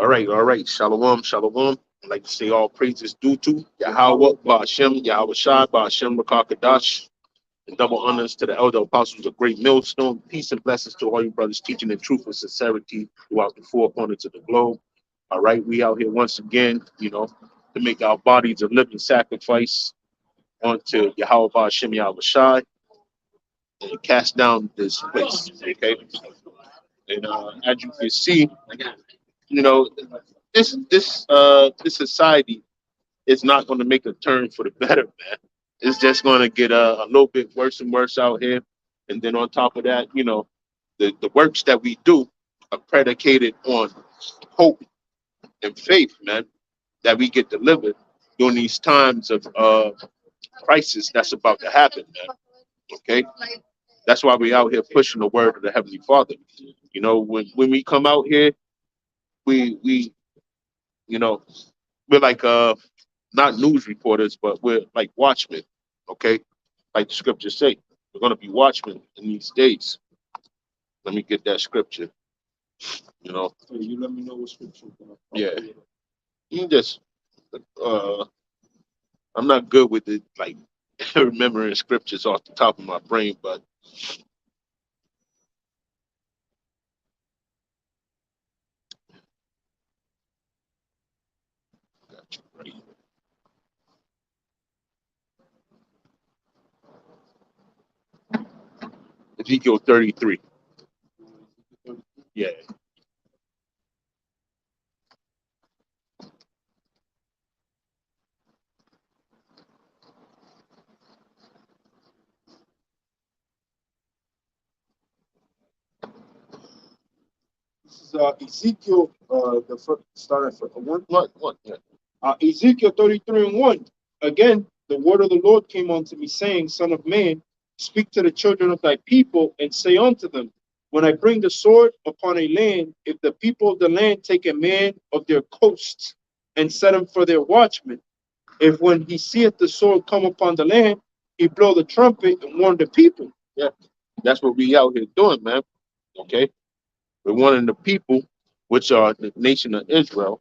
All right. Shalom, shalom. I'd like to say all praises due to Yahweh, Ba'ashem, Yahweh Shai, Ba'ashem, Rakakadash, and double honors to the elder apostles of Great Millstone. Peace and blessings to all you brothers teaching in truth and sincerity throughout the four corners of the globe. All right, we out here once again, to make our bodies a living sacrifice onto Yahweh, Ba'ashem, Yahweh Shai, and cast down this place. Okay, and as you can see, you know, this society is not going to make a turn for the better, man. It's just going to get a little bit worse and worse out here. And then on top of that, the works that we do are predicated on hope and faith, man, that we get delivered during these times of crisis that's about to happen, man. Okay, that's why we out here pushing the word of the Heavenly Father. When we come out here, we you know we're like not news reporters, but we're like watchmen. Okay, like the scriptures say, we're gonna be watchmen in these days. Let me get that scripture. You know, Hey, you let me know what scripture. yeah. You just I'm not good with it, like remembering scriptures off the top of my brain, but got you right. Ezekiel 33. Yeah. This is Ezekiel, the first, starting from one. What? Yeah. Ezekiel 33:1. Again, the word of the Lord came unto me, saying, Son of man, speak to the children of thy people, and say unto them, when I bring the sword upon a land, if the people of the land take a man of their coasts and set him for their watchman, if when he seeth the sword come upon the land, he blow the trumpet and warn the people. Yeah. That's what we out here doing, man. Okay. We're warning the people, which are the nation of Israel,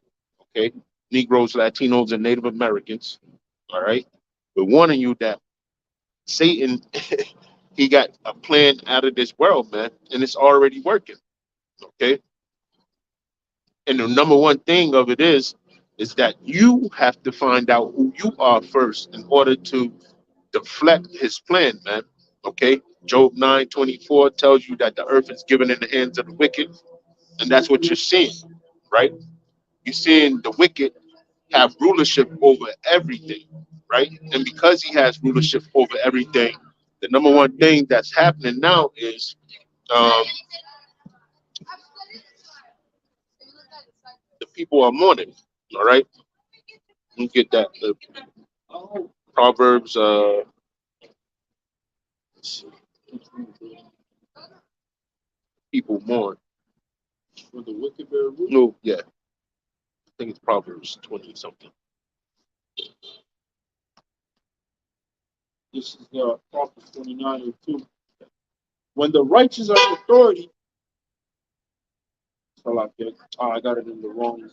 okay, Negroes, Latinos, and Native Americans. All right. We're warning you that Satan, he got a plan out of this world, man, and it's already working. Okay. And the number one thing of it is that you have to find out who you are first in order to deflect his plan, man. Okay. Job 9:24 tells you that the earth is given in the hands of the wicked, and that's what you're seeing, right? You're seeing the wicked have rulership over everything, right? And because he has rulership over everything, the number one thing that's happening now is um, the people are mourning. All right, you get that. Proverbs, let's see, people mourn. For the wicked bear rule. No, yeah, I think it's Proverbs 20 something. This is Proverbs 29:2. When the righteous are in authority, so like that. I got it in the wrong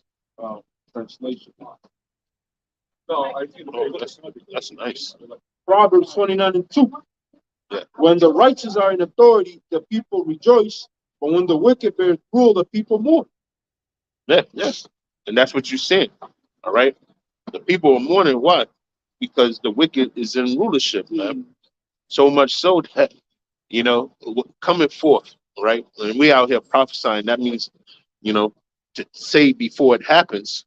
translation. No, I think That's nice. Proverbs 29:2. Yeah. When the righteous are in authority, the people rejoice, but when the wicked bear rule, the people mourn. Yeah, yes, and that's what you're saying. All right, the people are mourning. Why? Because the wicked is in rulership, man. So much so that coming forth, right? When we out here prophesying, that means, to say before it happens,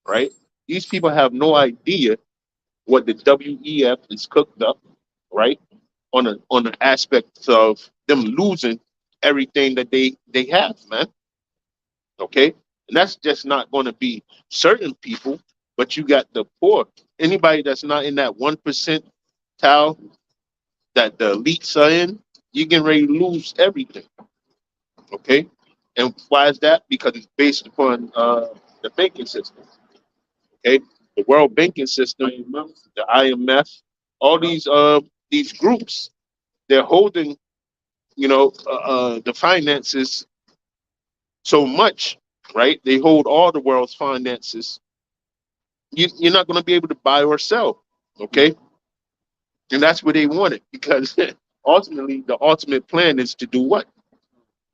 right? These people have no idea what the WEF is cooked up, right? On an aspect of them losing everything that they have, man. Okay, and that's just not going to be certain people, but you got the poor. Anybody that's not in that 1% that the elites are in, you're getting ready to lose everything. Okay, and why is that? Because it's based upon the banking system. Okay, the world banking system, the IMF, all these groups, they're holding the finances so much right? They hold all the world's finances. You're not going to be able to buy or sell, okay? And that's what they wanted, because ultimately the ultimate plan is to do what?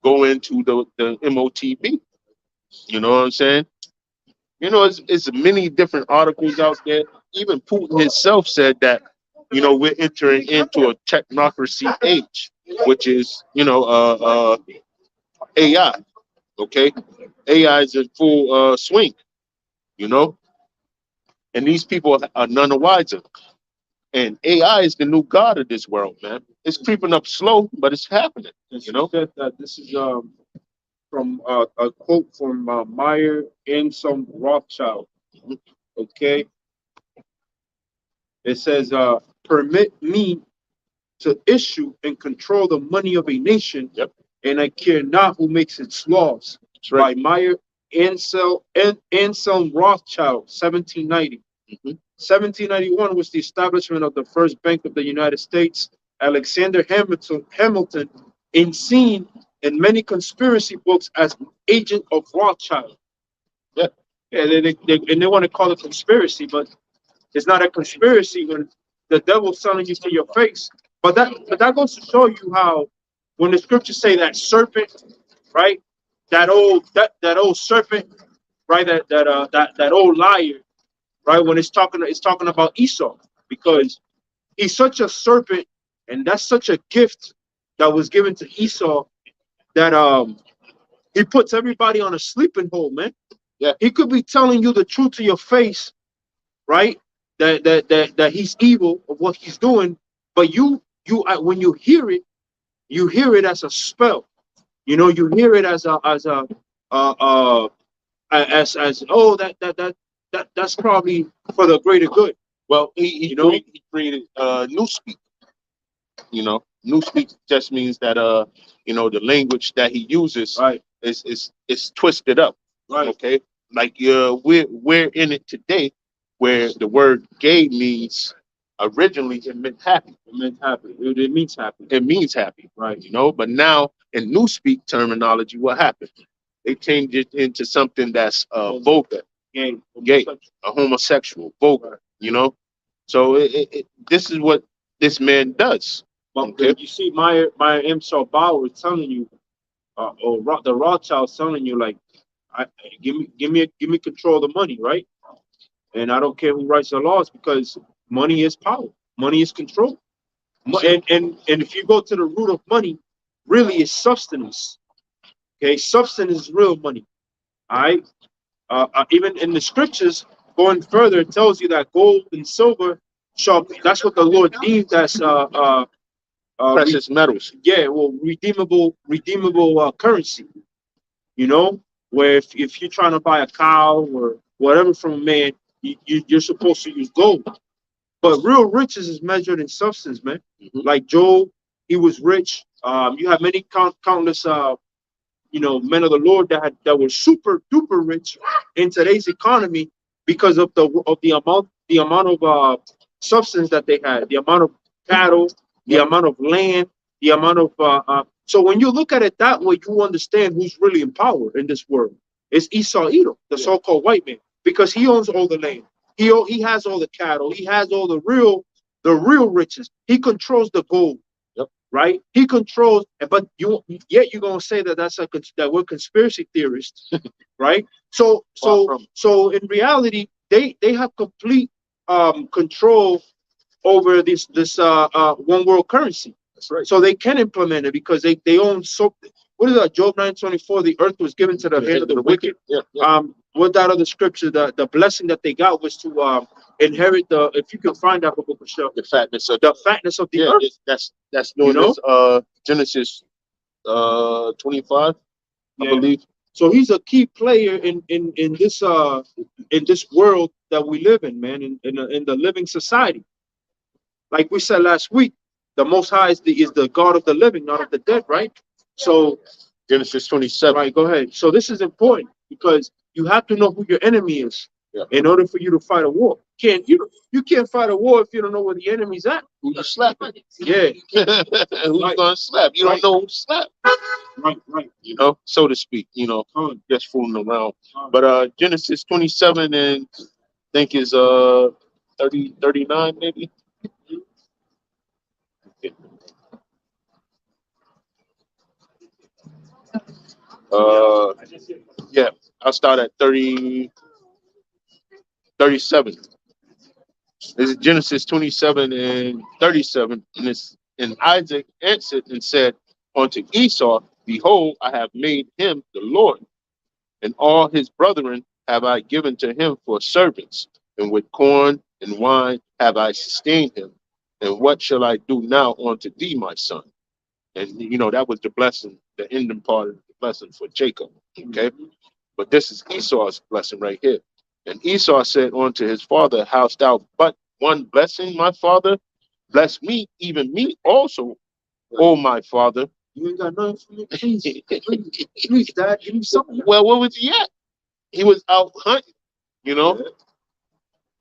Go into the MOTB. You know what I'm saying? You know, it's many different articles out there. Even Putin himself said that, you know, we're entering into a technocracy age, which is, you know, AI. Okay, AI is in full swing. You know, and these people are none the wiser. And AI is the new god of this world, man. It's creeping up slow, but it's happening. You know, said that this is from a quote from Meyer Anselm Rothschild. Okay, it says, "Permit me to issue and control the money of a nation, yep, and I care not who makes its laws." that's right. By Meyer Anselm Rothschild, 1790. 1791 was the establishment of the first Bank of the United States. Alexander Hamilton is seen in many conspiracy books as agent of Rothschild. Yeah, yeah and they want to call it conspiracy, but it's not a conspiracy when the devil's telling you to your face. But that goes to show you how, when the scriptures say that serpent, right? That old serpent, right? That old liar, right? When it's talking about Esau, because he's such a serpent, and that's such a gift that was given to Esau, that he puts everybody on a sleeping hold, man. Yeah, he could be telling you the truth to your face, right? That he's evil of what he's doing, but you when you hear it as a spell. You know, you hear it as oh, that's probably for the greater good. Well, he created Newspeak. You know, Newspeak just means that you know, the language that he uses, right, is twisted up. Right. Okay. Like we're in it today, where the word gay means, originally it meant happy. It meant happy. It means happy. It means happy. Right. You know, but now in Newspeak terminology, what happened? They changed it into something that's vulgar, gay, a homosexual, vulgar. You know, so this is what this man does. But okay, you see, my M. Bauer is telling you, the Rothschild's telling you, like, give me control of the money, right? And I don't care who writes the laws, because money is power, money is control. And if you go to the root of money, really is substance. Okay, substance is real money. All right. Even in the scriptures, going further, it tells you that gold and silver shall be. That's what the Lord deemed as precious metals. Yeah, well, redeemable currency. You know, where if you're trying to buy a cow or whatever from a man, you're supposed to use gold. But real riches is measured in substance, man. Like Job, he was rich. You have many countless men of the Lord that were super duper rich in today's economy, because of the amount of substance that they had, the amount of cattle, the amount of land, the amount of so when you look at it that way, you understand who's really in power in this world. It's Esau Edom, the so-called white man, because he owns all the land. He has all the cattle. He has all the real riches. He controls the gold. Right? He controls, but you're gonna say that we're conspiracy theorists, right? So in reality, they have complete control over this one world currency. That's right. So they can implement it, because they own. So what is that? Job 9:24. The earth was given to the hand of the wicked. Yeah. What that other scripture? The blessing that they got was to inherit if you can find that book of the fatness of the earth. That's known as Genesis 25, I believe. So he's a key player in this world that we live in, man, in the living society. Like we said last week, the Most High is the God of the living, not of the dead, right? So Genesis 27. Right, go ahead. So this is important, because you have to know who your enemy is. Yeah. In order for you to fight a war, you can't fight a war if you don't know where the enemy's at. Who you slapping? Yeah. Who's Right. gonna slap? You Right. don't know who slapped. Right. You know, so to speak. You know, just fooling around. But Genesis 27 and I think is 39 maybe. Yeah, I'll start at 37. This is Genesis 27 and 37. And Isaac answered and said unto Esau, Behold, I have made him the Lord, and all his brethren have I given to him for servants, and with corn and wine have I sustained him. And what shall I do now unto thee, my son? And you know, that was the blessing, the ending part of the blessing for Jacob. Okay. But this is Esau's blessing right here. And Esau said unto his father, Hast thou but one blessing, my father? Bless me, even me also, oh my father. You ain't got nothing for me, please, Dad, give me something. Well, where was he at? He was out hunting, you know? Yeah.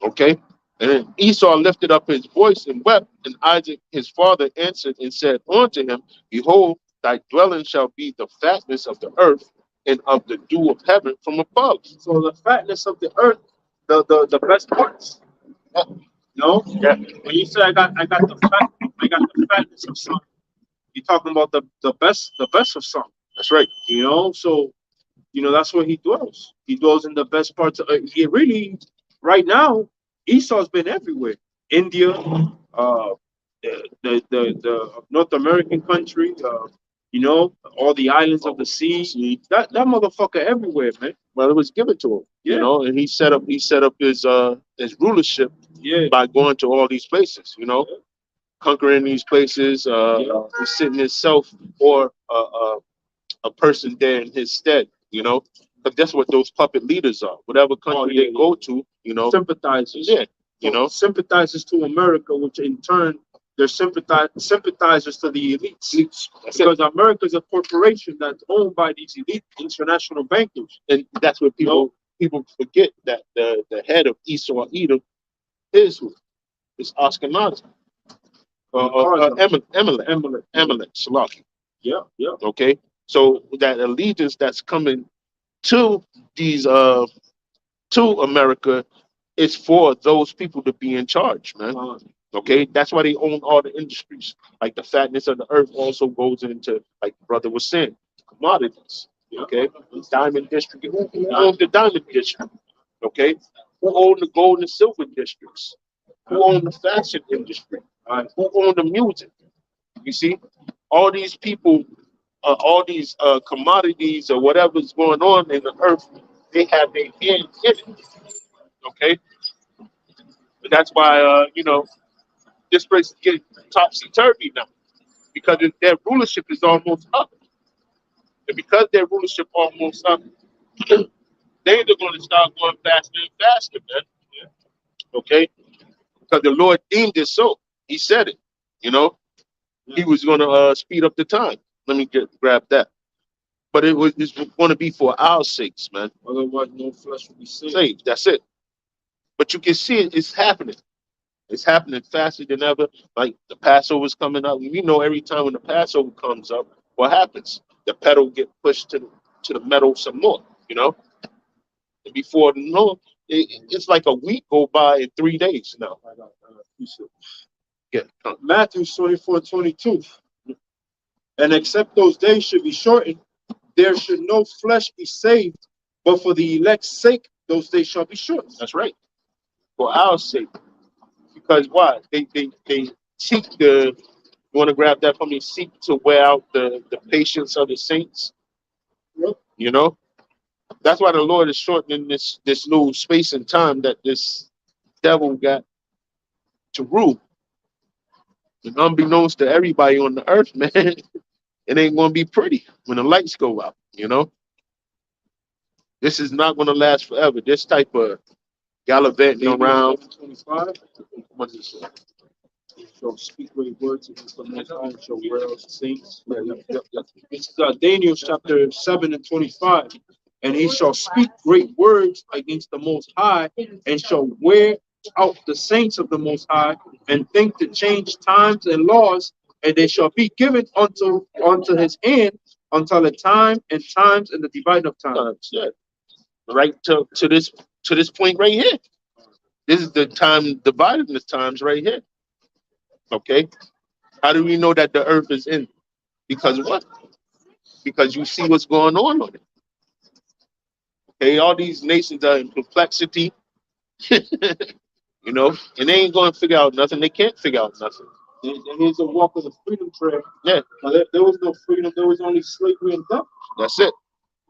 Okay. And then Esau lifted up his voice and wept, and Isaac his father answered and said unto him, Behold, thy dwelling shall be the fatness of the earth and of the dew of heaven from above. So the fatness of the earth, the best parts. No? Yeah. When you say I got the fatness of something, you're talking about the best of something. That's right. You know, so that's where he dwells. He dwells in the best parts of he really right now, Esau's been everywhere. India, the North American country, all the islands of the sea. That motherfucker everywhere, man. Well, it was given to him, you know, and he set up his rulership by going to all these places, you know, conquering these places, sitting himself or a person there in his stead, you know, because that's what those puppet leaders are. Whatever country they go to, you know, sympathizers. Yeah, you know, sympathizers to America, which in turn they're sympathizers to the elites. Because America is a corporation that's owned by these elite international bankers, and that's what people forget, that the head of Esau Edom is who? It's Ashkenazi. Emelech, Salaki. Yeah. Okay, so that allegiance that's coming to these to America is for those people to be in charge, man. Okay, that's why they own all the industries. Like the fatness of the earth also goes into, like the brother was saying, commodities. Okay, diamond district. Who owns the diamond district? Okay, who owns the gold and silver districts? Who owns the fashion industry? Who owns the music? You see, all these people, all these commodities or whatever's going on in the earth, they have their hand in it. Okay, but that's why this place is getting topsy turvy now, because their rulership is almost up, and because their rulership almost up, they're going to start going faster and faster, man. Okay, because the Lord deemed it so. He said it. You know, He was going to speed up the time. Let me grab that. But it's going to be for our sakes, man. Otherwise, no flesh will be saved. That's it. But you can see it's happening. It's happening faster than ever. Like the Passover's coming up. You know, every time when the Passover comes up, what happens? The pedal get pushed to the metal some more. You know, and before it's like a week go by in 3 days now. Yeah. Matthew 24:22. And except those days should be shortened, there should no flesh be saved, but for the elect's sake, those days shall be shortened. That's right. For our sake. Because why? They seek you want to grab that from me, seek to wear out the patience of the saints. Yep. You know? That's why the Lord is shortening this little space and time that this devil got to rule. And unbeknownst to everybody on the earth, man, it ain't gonna be pretty when the lights go out, you know? This is not gonna last forever. This type of gallivanting around. 25. What is it? Shall speak great words against the Most High, and shall wear out the saints. This is Daniel chapter 7 and 25. and he shall speak great words against the Most High, and shall wear out the saints of the Most High, and think to change times and laws, and they shall be given unto his hand until the time and times and the dividing of time. Yeah. Right to this point right here. This is the time divided in the times right here. Okay. How do we know that the earth is in? Because what? Because you see what's going on it. Okay, all these nations are in perplexity, you know, and they ain't going to figure out nothing. They can't figure out nothing. And here's a walk of the freedom trail. Yeah. There was no freedom. There was only slavery and death. That's it.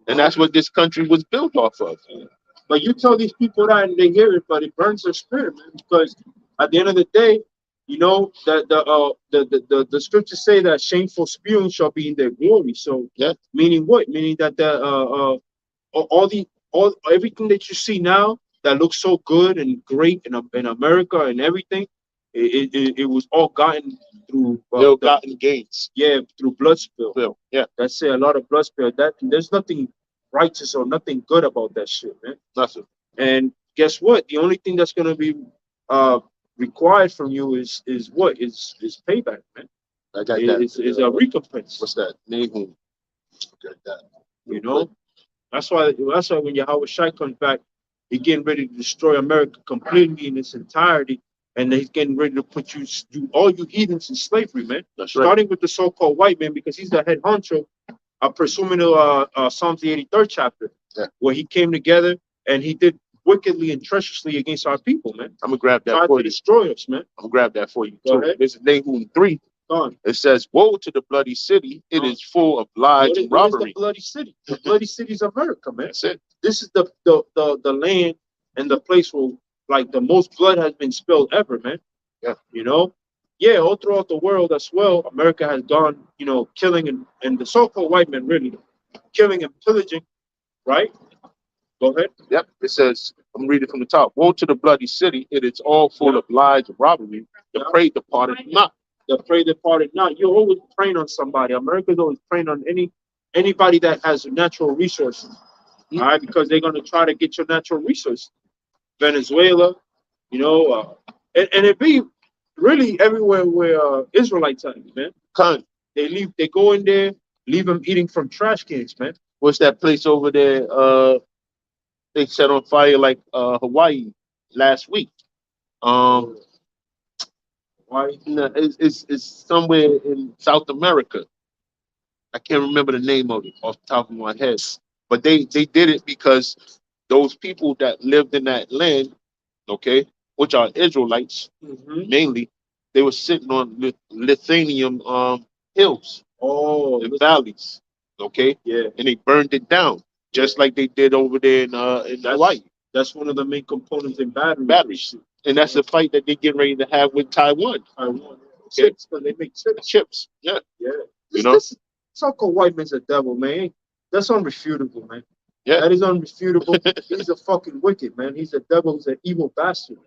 And that's what this country was built off of. But you tell these people that and they hear it, but it burns their spirit, man. Because at the end of the day, you know that the scriptures say that shameful spewing shall be in their glory. So yeah, meaning what? Meaning that all everything that you see now that looks so good and great in America and everything, it was all gotten through gotten gains. Yeah, through blood spill. Yeah, that's it. A lot of blood spill. That there's nothing righteous or nothing good about that shit, man. Nothing. And guess what? The only thing that's gonna be required from you is what? Is payback, man. I got that. Is a recompense. What's that? Nahum. Got that. You know? That's why when Yahweh Shai comes back, he's getting ready to destroy America completely in its entirety. And he's getting ready to put all you heathens in slavery, man. That's right. Starting with the so-called white man, because he's the head honcho. I'm presuming to Psalms the 83rd chapter, where he came together and he did wickedly and treacherously against our people, man. I'm gonna grab that for you. Tried to destroy us, man. I'm gonna grab that for you. Go ahead. This is Nahum 3. It says, "Woe to the bloody city! It is full of lies and robbery." What is the bloody city? The bloody city is America, man. That's it. This is the land and the place where like the most blood has been spilled ever, man. Yeah. You know? Yeah, all throughout the world as well, America has gone, you know, killing and the so-called white men really killing and pillaging, right? Go ahead. Yep. It says, I'm reading from the top. "Woe to the bloody city! It is all full of lies and robbery. The prey departed not." The prey departed not. You're always preying on somebody. America's always preying on anybody that has natural resources. All right, because they're gonna try to get your natural resources. Venezuela, you know, and it be really everywhere where Israelites are, man. They go in there, leave them eating from trash cans, man. What's that place over there? They set on fire like Hawaii last week. No, it's somewhere in South America. I can't remember the name of it off the top of my head. But they did it because those people that lived in that land, okay, which are Israelites mainly, they were sitting on Lithuanian hills, and valleys, okay, and they burned it down just like they did over there in Hawaii. That's one of the main components in batteries. And that's the fight that they get ready to have with Taiwan. Okay. Chips, but they make chips. Yeah. You know, this so-called white man's a devil, man. That's unrefutable, man. Yeah, that is unrefutable. He's a fucking wicked, man. He's a devil. He's an evil bastard.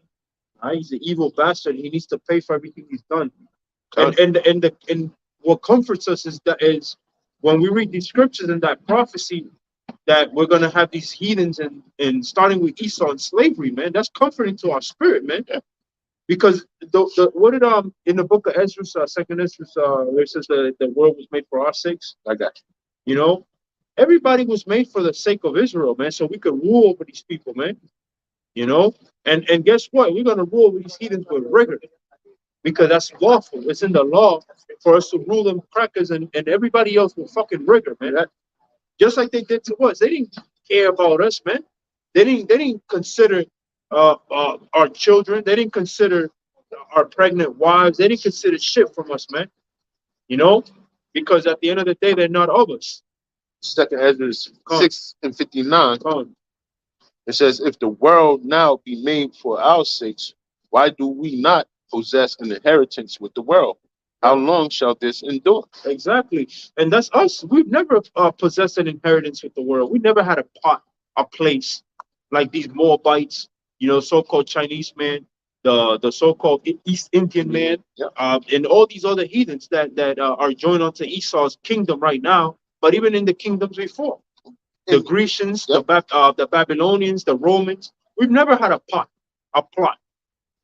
Right? He's an evil bastard. He needs to pay for everything he's done. And what comforts us is when we read these scriptures and that prophecy that we're gonna have these heathens and starting with Esau and slavery, man. That's comforting to our spirit, man. Yeah. Because what did in the book of Ezra, second Ezra, where it says the world was made for our sakes. I got you. You know, everybody was made for the sake of Israel, man. So we could rule over these people, man. You know, and guess what? We're gonna rule over these heathens with rigor. Because that's lawful. It's in the law for us to rule them crackers and everybody else with fucking rigor, man. Just like they did to us. They didn't care about us, man. They didn't consider our children. They didn't consider our pregnant wives. They didn't consider shit from us, man. You know, because at the end of the day, they're not of us. Second Ezra 6:59. It says, "If the world now be made for our sakes, why do we not possess an inheritance with the world? How long shall this endure?" Exactly. And that's us. We've never possessed an inheritance with the world. We never had a place like these Moabites, you know, so-called Chinese man, the so-called East Indian man, and all these other heathens that are joined onto Esau's kingdom right now, but even in the kingdoms before. the Grecians, Yep. the Babylonians, the Romans. We've never had a plot.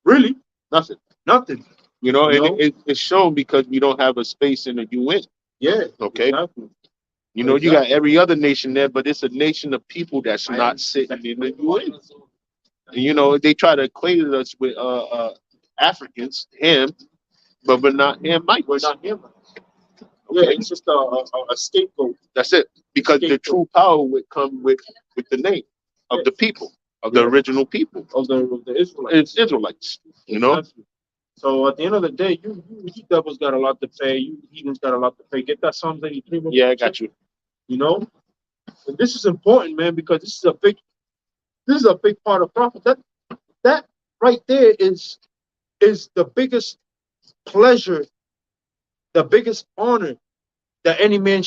Really, nothing. You know, and it's shown because we don't have a space in the UN. Yeah. Okay. Exactly. You know, you got every other nation there, but it's a nation of people that's not sitting in the UN. And, you know, they try to equate us with Africans, him, but not Hamites. We're not him. Yeah, it's just a scapegoat. That's it. Because the true power would come with the name of the people, of the original people, of the Israelites. It's Israelites. You know. So at the end of the day, you devils got a lot to pay. You heathens got a lot to pay. Get that Psalms 83. Yeah, I got you. You know, and this is important, man, because this is a big part of prophet. That right there is the biggest pleasure, the biggest honor that any man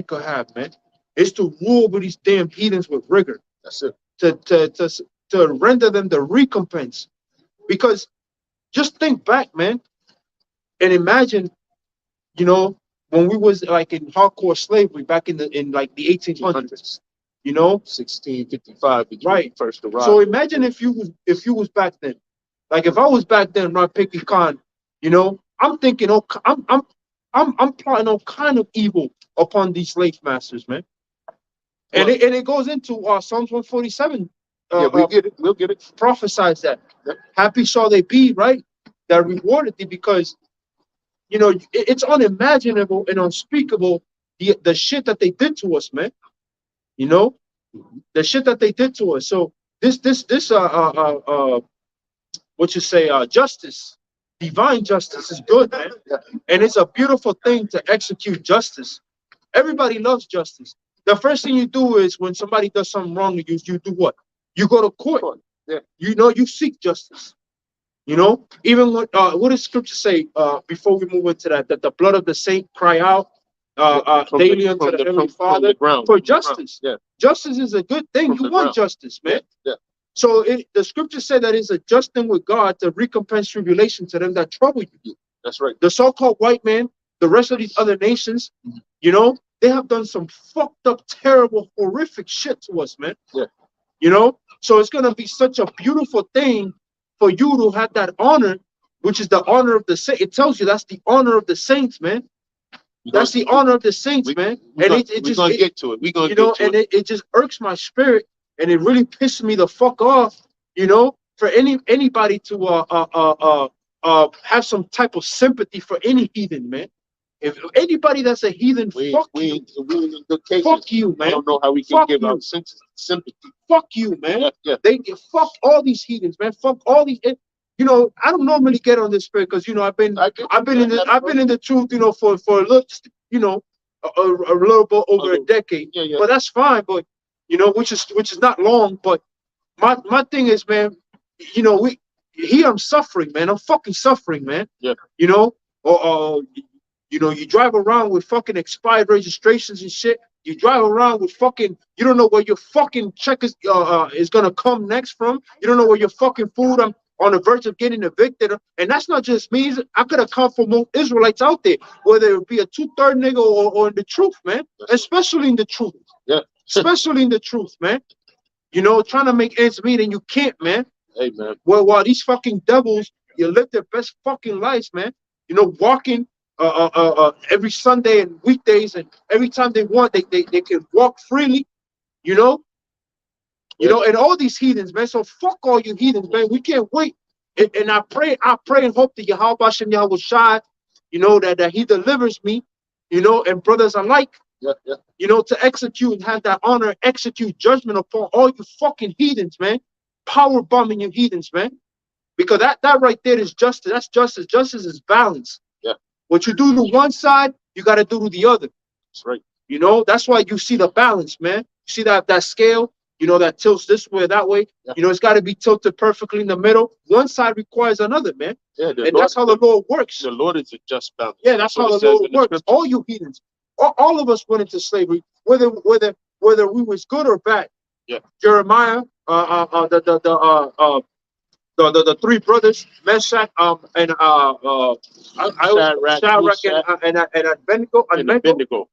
could have, man, is to rule over these damn heathens with rigor. That's it. To render them the recompense. Because just think back, man, and imagine, you know, when we was like in hardcore slavery back in like the 1800s, you know, 1655, right? First arrived. So imagine if you was back then, like if I was back then, right, picking Khan, you know, I'm thinking, I'm plotting all kind of evil upon these slave masters, man. And it goes into Psalms 147. Yeah, we'll get it. Prophesies that. Yep. Happy shall they be, right? That rewarded thee, because, you know, it's unimaginable and unspeakable the shit that they did to us, man. You know, the shit that they did to us. So this what you say, justice, divine justice is good, man. Yeah. And it's a beautiful thing to execute justice. Everybody loves justice. The first thing you do is when somebody does something wrong to you, you do what? You go to court. Yeah. You know, you seek justice. You know, even what does scripture say before we move into that the blood of the saint cry out daily unto the Heavenly Father for justice. Yeah. Justice is a good thing. You want justice, man. Yeah. So the scripture said that it's a just thing with God to recompense tribulation to them that trouble you. That's right. The so-called white man, the rest of these other nations, you know, they have done some fucked up, terrible, horrific shit to us, man. Yeah. You know, so it's gonna be such a beautiful thing for you to have that honor, which is the honor of the saints. It tells you that's the honor of the saints, man. That's the honor of the saints, man. And we're gonna get to it. We're gonna, you know, and it just irks my spirit, and it really pisses me the fuck off, you know, for anybody to have some type of sympathy for any heathen, man. If anybody that's a heathen, fuck you, man. I don't know how we can give out sympathy. Fuck you, man. Yeah, yeah. They fuck all these heathens, man. Fuck all these. You know, I don't normally get on this spirit because, you know, I've been in the truth, you know, for a little, you know, a little bit over a decade. Yeah, yeah. But that's fine. But, you know, which is not long. But my thing is, man, you know, I'm suffering, man. I'm fucking suffering, man. Yeah. You know, or you know, you drive around with fucking expired registrations and shit. You drive around with fucking, you don't know where your fucking check is gonna come next from. You don't know where your fucking food. I'm on the verge of getting evicted. And that's not just me. I could have come from more Israelites out there, whether it be a 2/3 nigga or in the truth, man. Especially in the truth. Yeah. Especially in the truth, man. You know, trying to make ends meet and you can't, man. Hey, man. Well, while these fucking devils, you live their best fucking lives, man. You know, walking every Sunday and weekdays, and every time they want, they can walk freely, you know. You know, and all these heathens, man. So fuck all you heathens, man. We can't wait. And I pray and hope that Yahweh Hashem Yahweh Shai, you know, that he delivers me, you know, and brothers alike, you know, to execute and have that honor, execute judgment upon all you fucking heathens, man. Power bombing you heathens, man. Because that right there is justice. That's justice. Justice is balance. Yeah. What you do to one side, you got to do to the other. That's right. You know, that's why you see the balance, man. You see that scale, you know, that tilts this way or that way. Yeah. You know, it's got to be tilted perfectly in the middle. One side requires another, man. Yeah, and that's how the Lord works. The Lord is a just balance. Yeah, that's how the Lord works. All you heathens, all of us went into slavery, whether we was good or bad. Yeah. Jeremiah, the three brothers, Meshach, and Shadrach and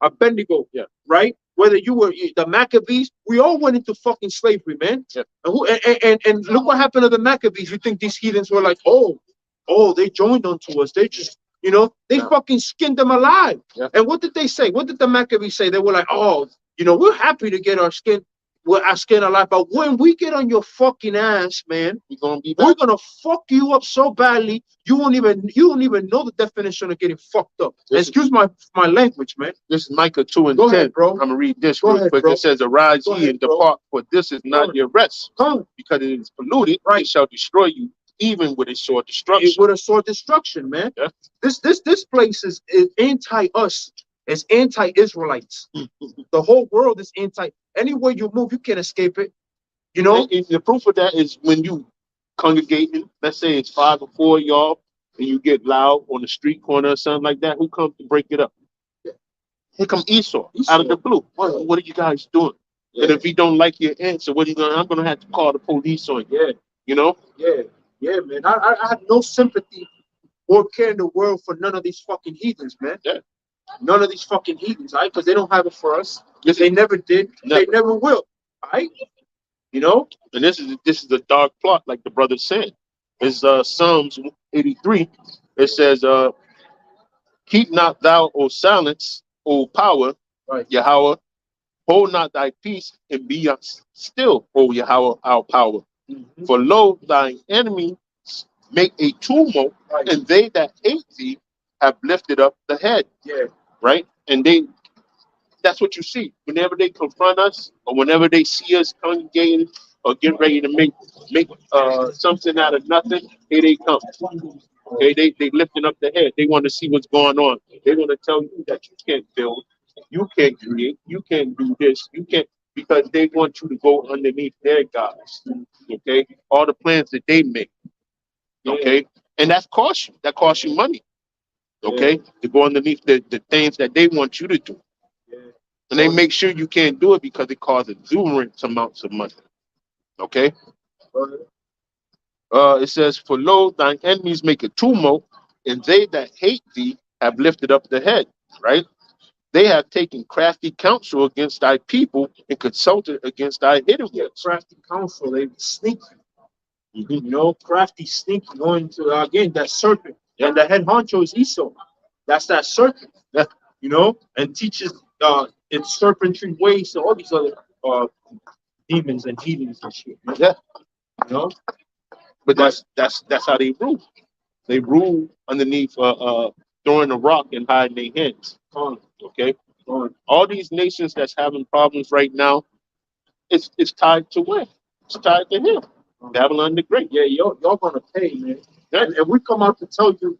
Abednego. Yeah. Right? whether you were the Maccabees, we all went into fucking slavery, man. Yeah. And look what happened to the Maccabees. You think these heathens were like, oh, they joined onto us. They just, they fucking skinned them alive. Yeah. And what did they say? What did the Maccabees say? They were like, oh, we're happy to get our skin alive, but when we get on your fucking ass, man, we're gonna fuck you up so badly you won't even know the definition of getting fucked up. Excuse my language, man. This is Micah 2 and Go 10. ahead, bro. I'm gonna read this Go real ahead, quick. bro. It says, "Arise Go ye ahead, and bro. depart, for this is not your rest, Come. because it is polluted. Right. It shall destroy you, even with a sword destruction." With a sword destruction, man. Yeah. This place is anti-us. It's anti-Israelites. The whole world is anti. Anywhere you move, you can't escape it. And the proof of that is when you congregating, let's say it's 5 or 4 of y'all, and you get loud on the street corner or something like that. Who comes to break it up? Here come Esau out of the blue. What are you guys doing? Yeah. And if he don't like your answer, what are you gonna? I'm gonna have to call the police on you. Yeah, man. I have no sympathy or care in the world for none of these fucking heathens, man. Yeah. None of these fucking heathens, right? Because they don't have it for us. Yes, they never did. They never will. Right? And this is a dark plot, like the brother said. It's Psalms 83. It says, "Keep not thou, O silence, O power, right. Yahweh. Hold not thy peace, and be still, O Yahweh, our power. Mm-hmm. For lo, thine enemies make a tumult, right. And they that hate thee have lifted up the head." Yeah. Right? And that's what you see. Whenever they confront us, or whenever they see us congregating or getting ready to make something out of nothing, here they come. Okay, they lifting up the head. They want to see what's going on. They want to tell you that you can't build, you can't create, you can't do this, you can't, because they want you to go underneath their gods. Okay, all the plans that they make. Okay, and that costs you. That costs you money. Okay, to go underneath the things that they want you to do. And they make sure you can't do it because it costs exuberant amounts of money. Okay? It says, "For lo, thine enemies make a tumult, and they that hate thee have lifted up the head." Right? They have taken crafty counsel against thy people and consulted against thy hidden ones. Crafty counsel, they sneaky. Mm-hmm. Crafty, sneaky, going to, again, that serpent. Yeah. And the head honcho is Esau. That's that serpent. Yeah. And teaches its serpentry ways to all these other demons and heathens and shit. Yeah. But that's how they rule. They rule underneath throwing a rock and hiding their hands. Okay. All these nations that's having problems right now, it's tied to where? It's tied to him. Babylon the Great. Yeah, y'all gonna pay, man. Yeah. And we come out to tell you,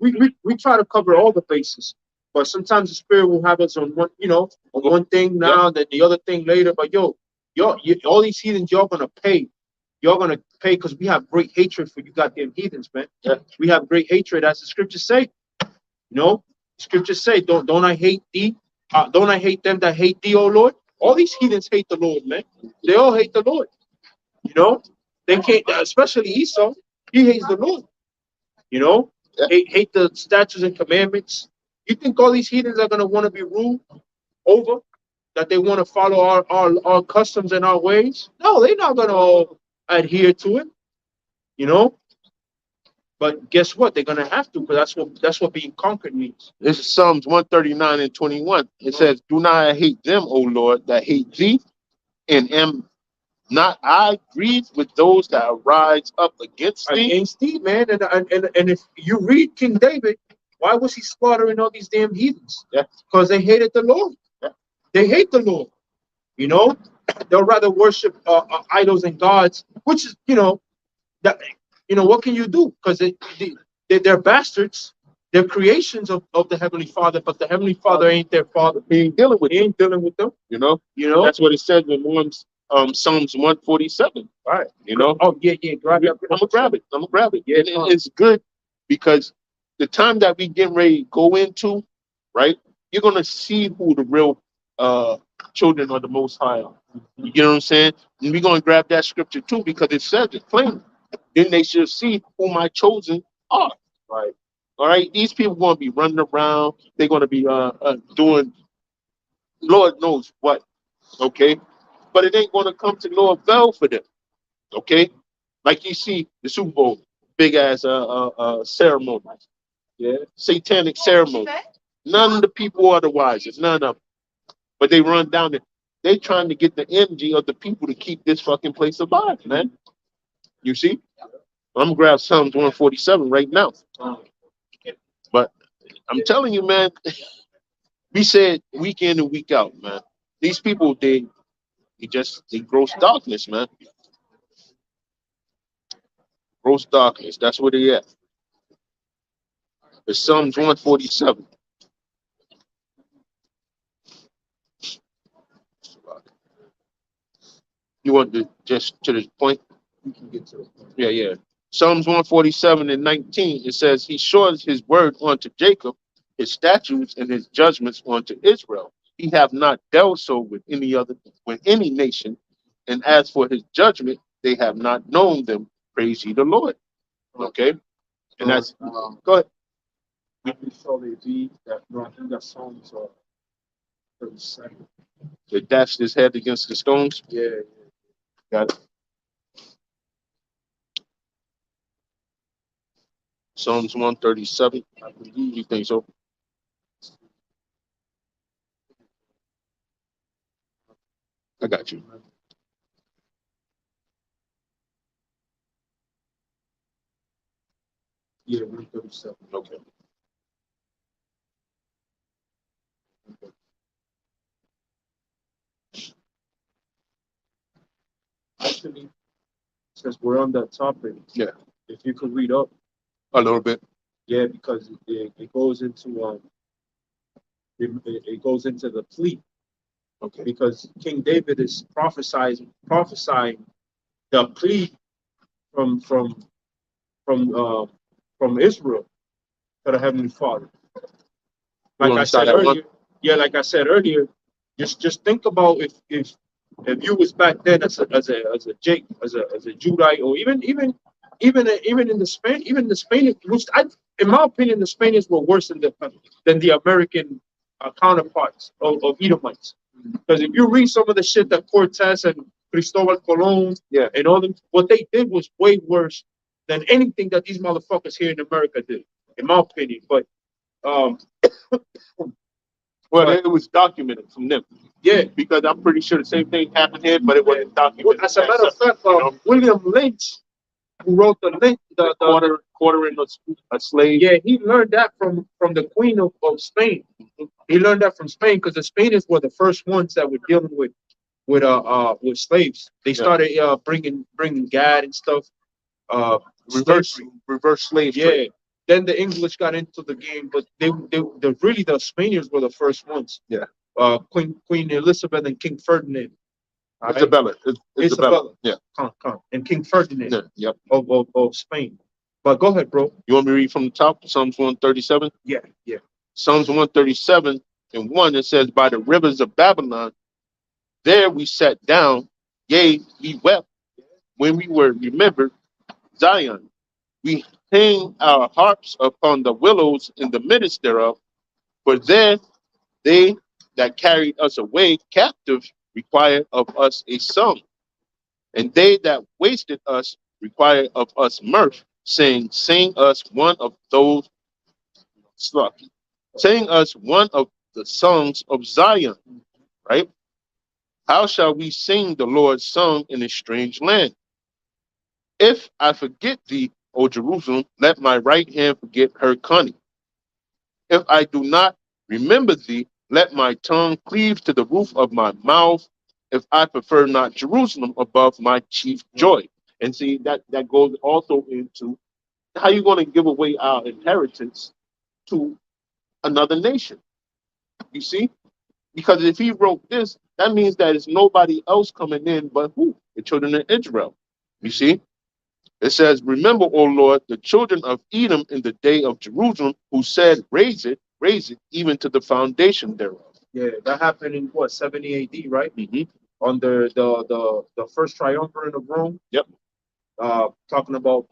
we try to cover all the bases. But sometimes the spirit will have us on one thing now, then the other thing later. But all these heathens, y'all gonna pay. Y'all gonna pay because we have great hatred for you goddamn heathens, man. Yeah. We have great hatred, as the scriptures say. Scriptures say, don't I hate thee? Don't I hate them that hate thee, O Lord? All these heathens hate the Lord, man. They all hate the Lord. They can't, especially Esau. He hates the Lord. Hate the statutes and commandments. You think all these heathens are gonna want to be ruled over? That they want to follow our customs and our ways? No, they're not gonna all adhere to it. But guess what? They're gonna have to, because that's what being conquered means. This is Psalms 139 and 21. It says, "Do not I hate them, O Lord, that hate thee, and am not I grieved with those that rise up against thee?" Against thee, man. And if you read King David, why was he slaughtering all these damn heathens? Yeah. Because they hated the Lord. Yeah. They hate the Lord. They'll rather worship idols and gods, which is, that. What can you do? Because they're bastards. They're creations of the Heavenly Father, but the Heavenly Father ain't their Father. He ain't dealing with them. That's what it says in Psalms 147. Right. Oh, yeah. I'm gonna grab it. Yeah, and it's good because the time that we get ready to go into, right, you're gonna see who the real children of the Most High are. You get what I'm saying? And we're gonna grab that scripture too, because it says it plainly. Then they should see who my chosen are. Right. All right. These people are going to be running around. They're going to be doing Lord knows what, okay? But it ain't gonna come to no avail for them, okay? Like you see the Super Bowl, big ass ceremony, yeah, satanic ceremony. None of the people are the wisest, none of them. But they run down it. They trying to get the energy of the people to keep this fucking place alive, man. You see? I'm gonna grab Psalms 147 right now. But I'm telling you, man, we said week in and week out, man. These people, they gross darkness, man. Gross darkness. That's where they at. It's Psalms 147. You want to just to the point? We can get to it. Yeah, yeah. Psalms 147 and 19, it says, He shores his word unto Jacob, his statutes and his judgments unto Israel. He have not dealt so with any nation, and as for his judgment, they have not known them. Praise ye the Lord. Okay? And that's go ahead. I can show they be that. No, I think that Psalms 37. They dashed his head against the stones. Yeah. Got it. Psalms 137. I believe you think so. I got you. Yeah, 137. Okay. Actually, since we're on that topic, Yeah. if you could read up A little bit. Yeah, because it goes into it goes into the plea. Okay. Because King David is prophesying the plea from Israel to the Heavenly Father. Like I said earlier, like I said earlier, just think about if you was back then as a Judite, or even in the Spanish, which in my opinion the Spaniards were worse than the American counterparts of Edomites. Because if you read some of the shit that Cortez and Cristobal Colon and all them, what they did was way worse than anything that these motherfuckers here in America did, in my opinion. But well, it was documented from them. Yeah, because I'm pretty sure the same thing happened here, but it wasn't documented. As a matter of fact, William Lynch, who wrote the quartering a slave. Yeah, he learned that from the Queen of Spain. He learned that from Spain because the Spaniards were the first ones that were dealing with slaves. They started bringing Gad and stuff. Reverse slave trade. Yeah. Then the English got into the game, but they really the Spaniards were the first ones. Yeah. Queen Elizabeth and King Ferdinand. Isabella. Isabella. Yeah. And King Ferdinand. Yeah. Yep. Of Spain. But go ahead, bro. You want me to read from the top? Psalms 137? Yeah. Psalms 137 and 1, it says, By the rivers of Babylon, there we sat down, yea, we wept, when we were remembered Zion. We hang our harps upon the willows in the midst thereof, for there they that carried us away captive required of us a song, and they that wasted us required of us mirth, saying, Sing us one of those slucky. Sing us one of the songs of Zion, right? How shall we sing the Lord's song in a strange land? If I forget thee, O Jerusalem, let my right hand forget her cunning. If I do not remember thee, let my tongue cleave to the roof of my mouth. If I prefer not Jerusalem above my chief joy. And see, that goes also into how you going to give away our inheritance to another nation. You see? Because if he wrote this, that means that it's nobody else coming in but who? The children of Israel. You see? It says, Remember, O Lord, the children of Edom in the day of Jerusalem, who said, raise it, even to the foundation thereof. Yeah, that happened in what, 70 AD, right? Mm-hmm. Under the first triumvirate of Rome. Yep. Talking about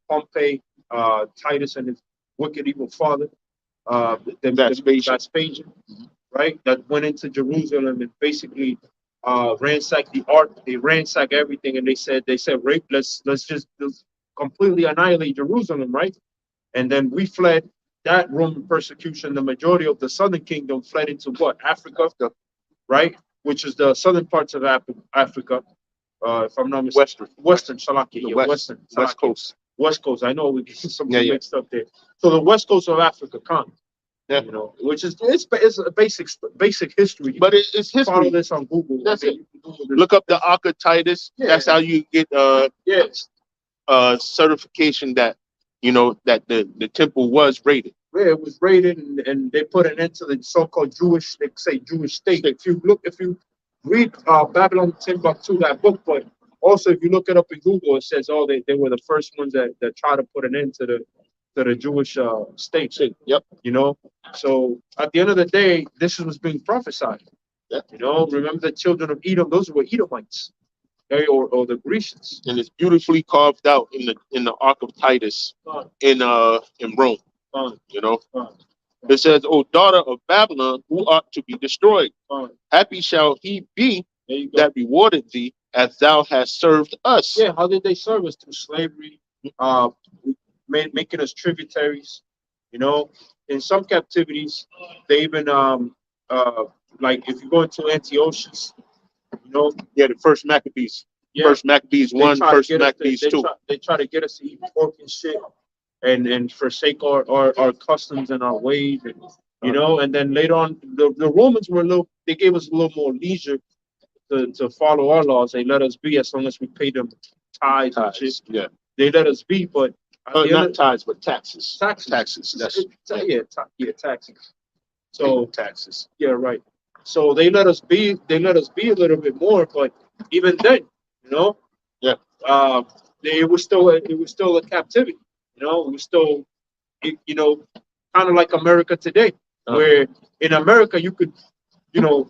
Pompey, Titus, and his wicked evil father, Vespasian. Mm-hmm. right? That went into Jerusalem and basically ransacked the art. They ransacked everything, and they said, rape. Let's just completely annihilate Jerusalem, right? And then we fled that Roman persecution. The majority of the southern kingdom fled into what? Africa, right? Which is the southern parts of Africa. If I'm not mistaken, Western Salakia, The yeah, West Salakia. Coast. West Coast. I know we get something Yeah, yeah. mixed up there. So the West Coast of Africa, come, Yeah. you know, which is it's a basic history. But it's Follow history. this on Google. That's it. You can Google this. Look up the Ark of Titus. Yeah. That's how you get Yes. certification that that the temple was raided. Yeah, it was raided, and they put an end to the so-called Jewish, they say Jewish state. If you read Babylon Timbuktu, that book, but also if you look it up in Google, it says, oh, they were the first ones that tried to put an end to the Jewish state. Yep. You know, so at the end of the day, this was being prophesied. Yeah. You know, remember the children of Edom; those were Edomites, okay, or the Grecians. And it's beautifully carved out in the Ark of Titus in Rome. You know, it says, "O daughter of Babylon, who ought to be destroyed, happy shall he be that rewarded thee, as thou hast served us." Yeah, how did they serve us? Through slavery, making us tributaries. You know, in some captivities, they even like if you go into Antiochus, you know, Yeah, the first Maccabees. yeah, First Maccabees they 1, try to first get us to- Maccabees they 2. They try to get us to eat pork and shit, and forsake our customs and our ways, and you know. And then later on, the Romans were a little. They gave us a little more leisure to follow our laws. They let us be as long as we pay them tithes and shit. Yeah. They let us be, but at the end Not of- tithes, but taxes. taxes. Taxes. That's Yeah, taxes. So taxes. yeah, right. So they let us be. They let us be a little bit more, but even then, you know, Yeah. it was still a captivity. You know, it was still, you know, kind of like America today, where in America you could, you know,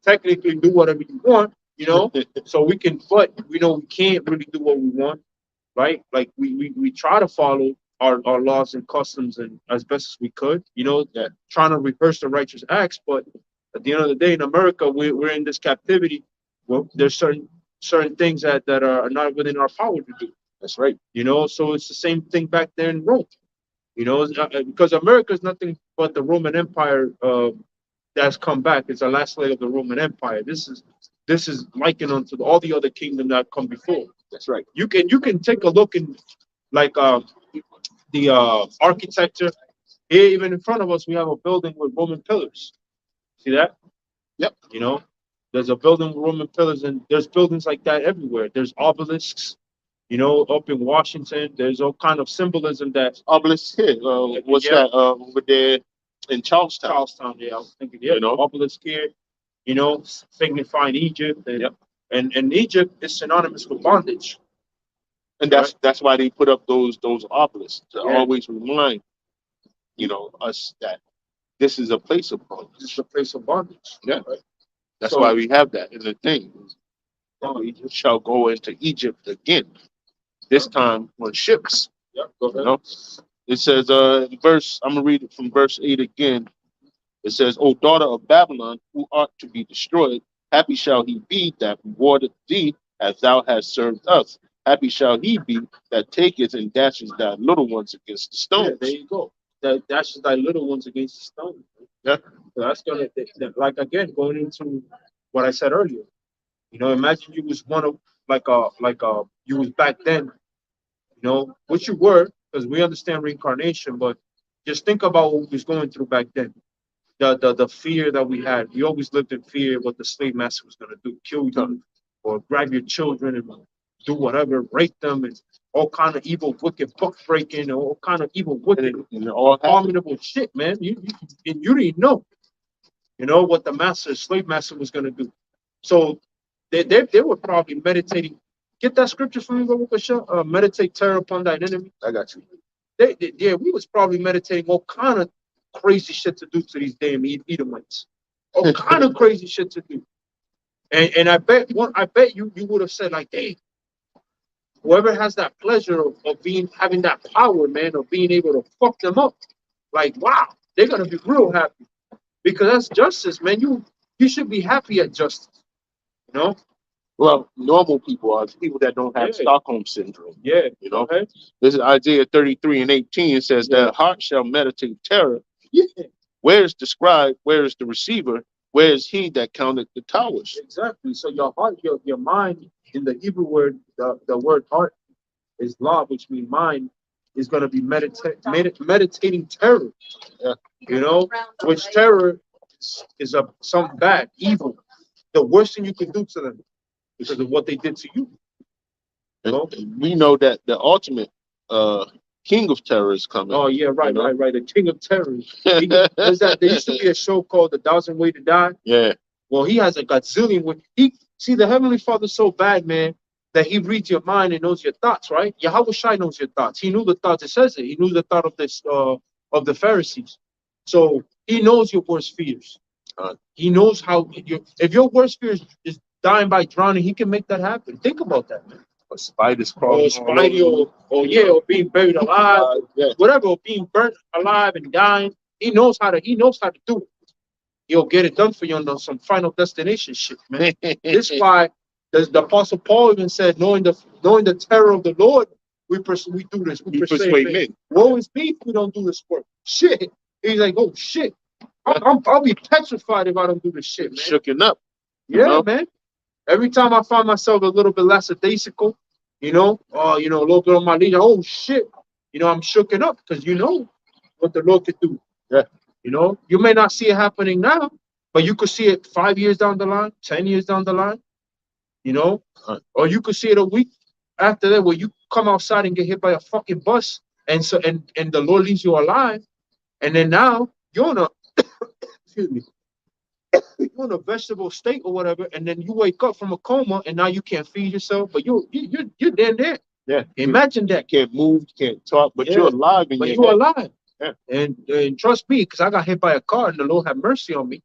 technically do whatever you want. You know, so we can, but we know we can't really do what we want, right? Like we try to follow our laws and customs and as best as we could, you know, trying to rehearse the righteous acts. But at the end of the day, in America, we're in this captivity. Well, there's certain things that are not within our power to do. That's right. You know, so it's the same thing back there in Rome. You know, because America is nothing but the Roman Empire that's come back. It's the last leg of the Roman Empire. This is likened unto all the other kingdom that come before. That's right. You can take a look in like the architecture. Here, even in front of us, we have a building with Roman pillars. See that? Yep. You know, there's a building with Roman pillars, and there's buildings like that everywhere. There's obelisks. You know, up in Washington, there's all kind of symbolism that Obelisk here. What's that? Over there in Charlestown. Charlestown. Yeah, I was thinking. Yeah, You know? obelisk here. You know, signifying Egypt, and Egypt is synonymous with bondage. And that's why they put up those obelisks to Yeah. always remind us that this is a place of bondage. This is a place of bondage. Yeah. Right? That's So- why we have that in the thing. That we shall go into Egypt again. This time on ships. Yeah, go ahead. You know? It says I'm gonna read it from verse 8 again. It says, "O daughter of Babylon, who art to be destroyed, happy shall he be that rewarded thee as thou hast served us. Happy shall he be that taketh and dashes thy little ones against the stones." Yeah, there you go. That dashes thy little ones against the stone. Yeah. So that's gonna like again going into what I said earlier. You know, imagine you was one of you was back then. You know, which you were, because we understand reincarnation, but just think about what we was going through back then. The fear that we had. We always lived in fear what the slave master was gonna do, kill you, or grab your children and do whatever, rape them, and all kind of evil, wicked book breaking, and all kind of evil, wicked, And it all happened. abominable shit, man. You didn't know, what the slave master was gonna do. So they were probably meditating. Get that scripture from me, Baruch Hashem. Meditate terror upon thine enemy. I got you. We was probably meditating all kind of crazy shit to do to these damn Edomites. All kind of crazy shit to do. And I bet you would have said like, hey, whoever has that pleasure of having that power, man, of being able to fuck them up, like, wow, they're gonna be real happy. because that's justice, man. You should be happy at justice, you know. Well, normal people are people that don't have Yeah, Stockholm syndrome. yeah. You Go know, ahead. this is Isaiah 33 and 18. It says Yeah, that heart shall meditate terror. yeah. Where is the scribe? Where is the receiver? Where is he that counted the towers? Exactly. So your heart, your mind, in the Hebrew word, the word heart is law, which means mind is going to be meditating terror. Yeah. You know, which terror is a something bad, evil, the worst thing you can do to them because of what they did to you. You know? And we know that the ultimate uh, king of terror is coming. Oh yeah, right, you know? right. The king of terror. There's that. There used to be a show called The Thousand Way to Die. Yeah. Well, he has a gazillion. He see the Heavenly Father's so bad, man, that he reads your mind and knows your thoughts, right? Yahweh Shai knows your thoughts. He knew the thoughts. It says it. He knew the thought of this of the Pharisees. So he knows your worst fears. He knows how if your worst fear is dying by drowning, he can make that happen. Think about that, man. Or spiders Or crawling. spidey, or yeah, or being buried alive, Yeah. whatever, or being burnt alive and dying. He knows how to do it. He'll get it done for you on some final destination shit, man. This is why the Apostle Paul even said, knowing the terror of the Lord, we do this. We persuade men. Woe is me if we don't do this work. Shit. He's like, oh shit. I'll be petrified if I don't do this shit, man. Shooken up. Yeah, man. Every time I find myself a little bit lackadaisical, a little bit on my knees, oh shit. I'm shooken up because you know what the Lord could do. Yeah. You may not see it happening now, but you could see it 5 years down the line, 10 years down the line, or you could see it a week after that where you come outside and get hit by a fucking bus and the Lord leaves you alive. And then now you're in a, excuse me, you're in a vegetable state or whatever. And then you wake up from a coma and now you can't feed yourself, but you're dead there. Yeah. Imagine that. You can't move, you can't talk, but you're alive. But you're alive. Yeah. And trust me, because I got hit by a car and the Lord had mercy on me.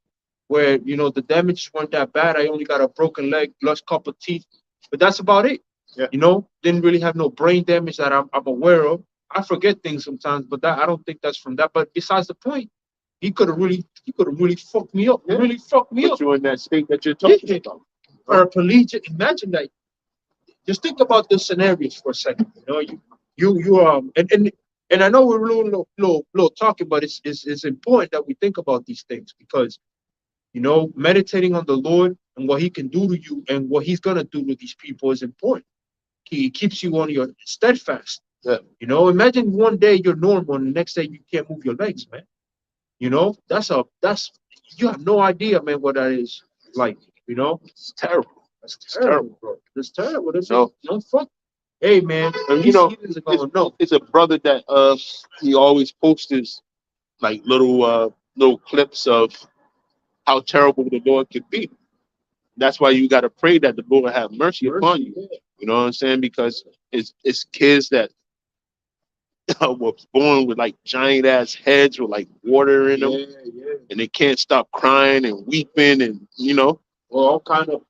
Where, the damage weren't that bad. I only got a broken leg, lost a couple of teeth, but that's about it. Yeah. Didn't really have no brain damage that I'm aware of. I forget things sometimes, but I don't think that's from that. But besides the point, he could have really fucked me up. Yeah. Really fucked me up. You in that state that you're talking about. Paraplegic. Imagine that. Just think about the scenarios for a second. And I know we're a little talking, but it's important that we think about these things because, meditating on the Lord and what He can do to you and what He's gonna do to these people is important. He keeps you on your steadfast. Yeah. Imagine one day you're normal and the next day you can't move your legs, man. That's you have no idea, man, what that is like. It's terrible. That's terrible, bro. It's terrible. No fuck. Hey, man. And it's a brother that he always posts his like little clips of how terrible the Lord could be. That's why you got to pray that the Lord have mercy upon you. Yeah. You know what I'm saying? Because it's kids that was born with like giant ass heads with like water in them, and they can't stop crying and weeping, and all kind of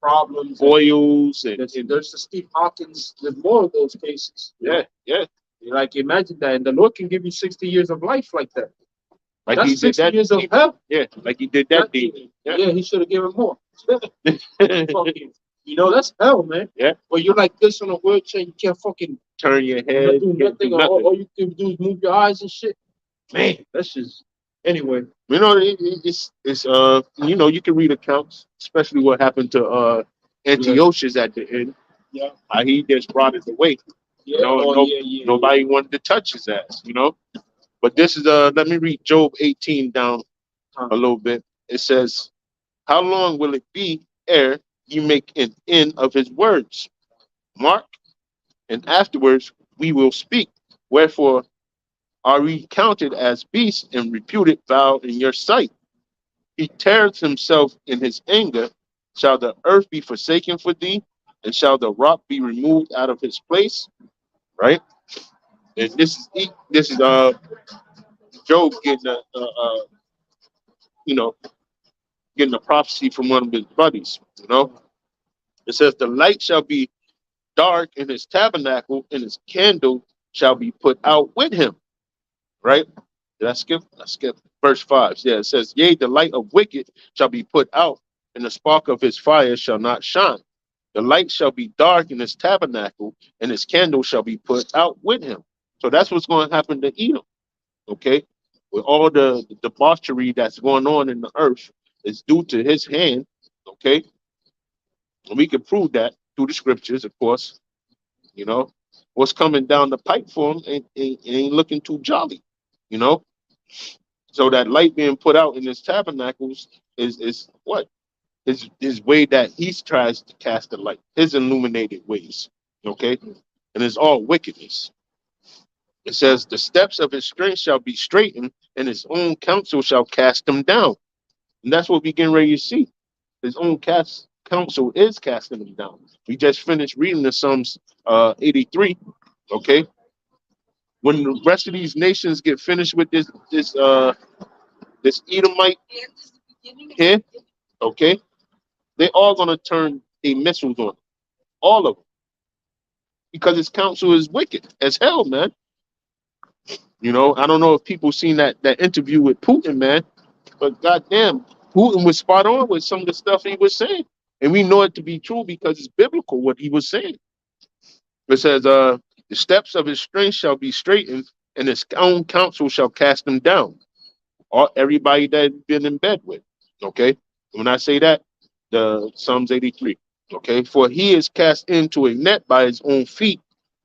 problems, boils, and there's the Steve Hawkins. There's more of those cases. Yeah. Like imagine that, and the Lord can give you 60 years of life like that. Like that's he did 60 that years of hell. Yeah, like he did that demon. Yeah, he should have given more. Fucking, that's hell, man. Yeah. Where you're like this on a wheelchair, you can't fucking turn your head, do nothing. All you can do is move your eyes and shit. Man, that's just anyway. It's you can read accounts, especially what happened to Antiochus at the end. Yeah. How he just brought it away. Yeah. Nobody wanted to touch his ass, But this is let me read Job 18 down a little bit. It says, how long will it be ere you make an end of his words? Mark, and afterwards we will speak. Wherefore are we counted as beasts and reputed foul in your sight? He tears himself in his anger. Shall the earth be forsaken for thee? And shall the rock be removed out of his place? Right? And this is Job getting getting a prophecy from one of his buddies. It says the light shall be dark in his tabernacle, and his candle shall be put out with him. Right? Did I skip? I skipped verse 5. Yeah, it says, yea, the light of wicked shall be put out, and the spark of his fire shall not shine. The light shall be dark in his tabernacle, and his candle shall be put out with him. So that's what's going to happen to Edom, okay? With all the debauchery that's going on in the earth is due to his hand, okay? And we can prove that through the scriptures, of course. You know, what's coming down the pipe for him ain't looking too jolly, you know? So that light being put out in his tabernacles is what? His way that he tries to cast the light, his illuminated ways, okay? And it's all wickedness. It says, the steps of his strength shall be straightened, and his own counsel shall cast him down. And that's what we getting ready to see. His own counsel is casting him down. We just finished reading the Psalms 83, okay? When the rest of these nations get finished with this Edomite here, okay, they all gonna turn their missiles on him. All of them. Because his counsel is wicked as hell, man. You know, I don't know if people seen that interview with Putin, man, but goddamn, Putin was spot on with some of the stuff he was saying. And we know it to be true because it's biblical what he was saying. It says, the steps of his strength shall be straightened, and his own counsel shall cast him down. All everybody that been in bed with. Okay. When I say that, the Psalms 83. Okay. For he is cast into a net by his own feet,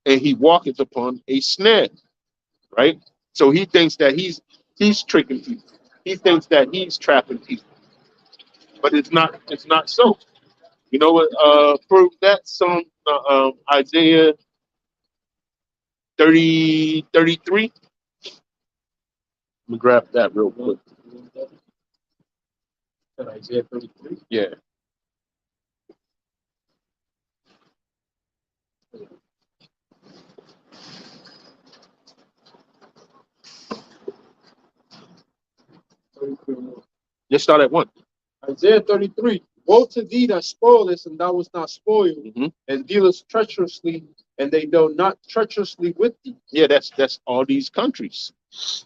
and he walketh upon a snare. Right? So he thinks that he's tricking people. He thinks that he's trapping people. But it's not so. You know what proved that? Some Isaiah 33. Let me grab that real quick. Isaiah 33. Yeah. Let's start at 1. Isaiah 33. Woe to thee that spoilest, and thou wast not spoiled, Mm-hmm. and dealest treacherously, and they dealt not treacherously with thee. Yeah, that's all these countries.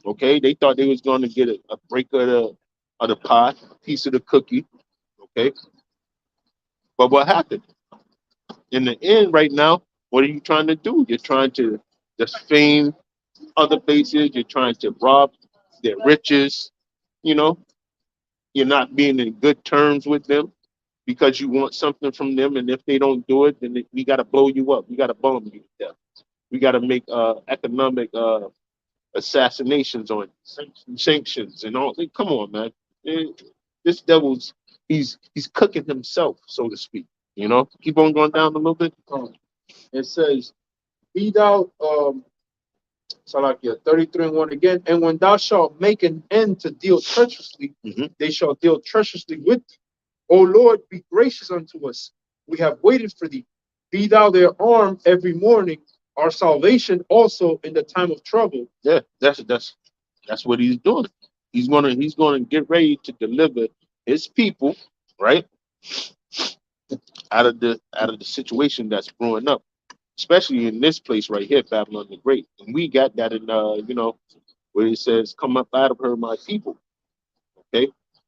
Okay, they thought they was going to get a break of the pie, a piece of the cookie. Okay, but what happened in the end? Right now, what are you trying to do? You're trying to defame other places. You're trying to rob their riches. You know, you're not being in good terms with them because you want something from them, and if they don't do it, then we got to blow you up. We got to bomb you to death. We got to make economic assassinations on sanctions and all. Come on, man. This devil's he's cooking himself, so to speak. You know, keep on going down a little bit. It says, be thou Salakia 33:1 again, and when thou shalt make an end to deal treacherously, they shall deal treacherously with thee. O Lord, be gracious unto us. We have waited for thee. Be thou their arm every morning, our salvation also in the time of trouble. Yeah, that's what he's doing. He's gonna get ready to deliver his people, right, out of the situation that's growing up, especially in this place right here, Babylon the Great. And we got that in where it says, "Come up out of her, my people." Okay,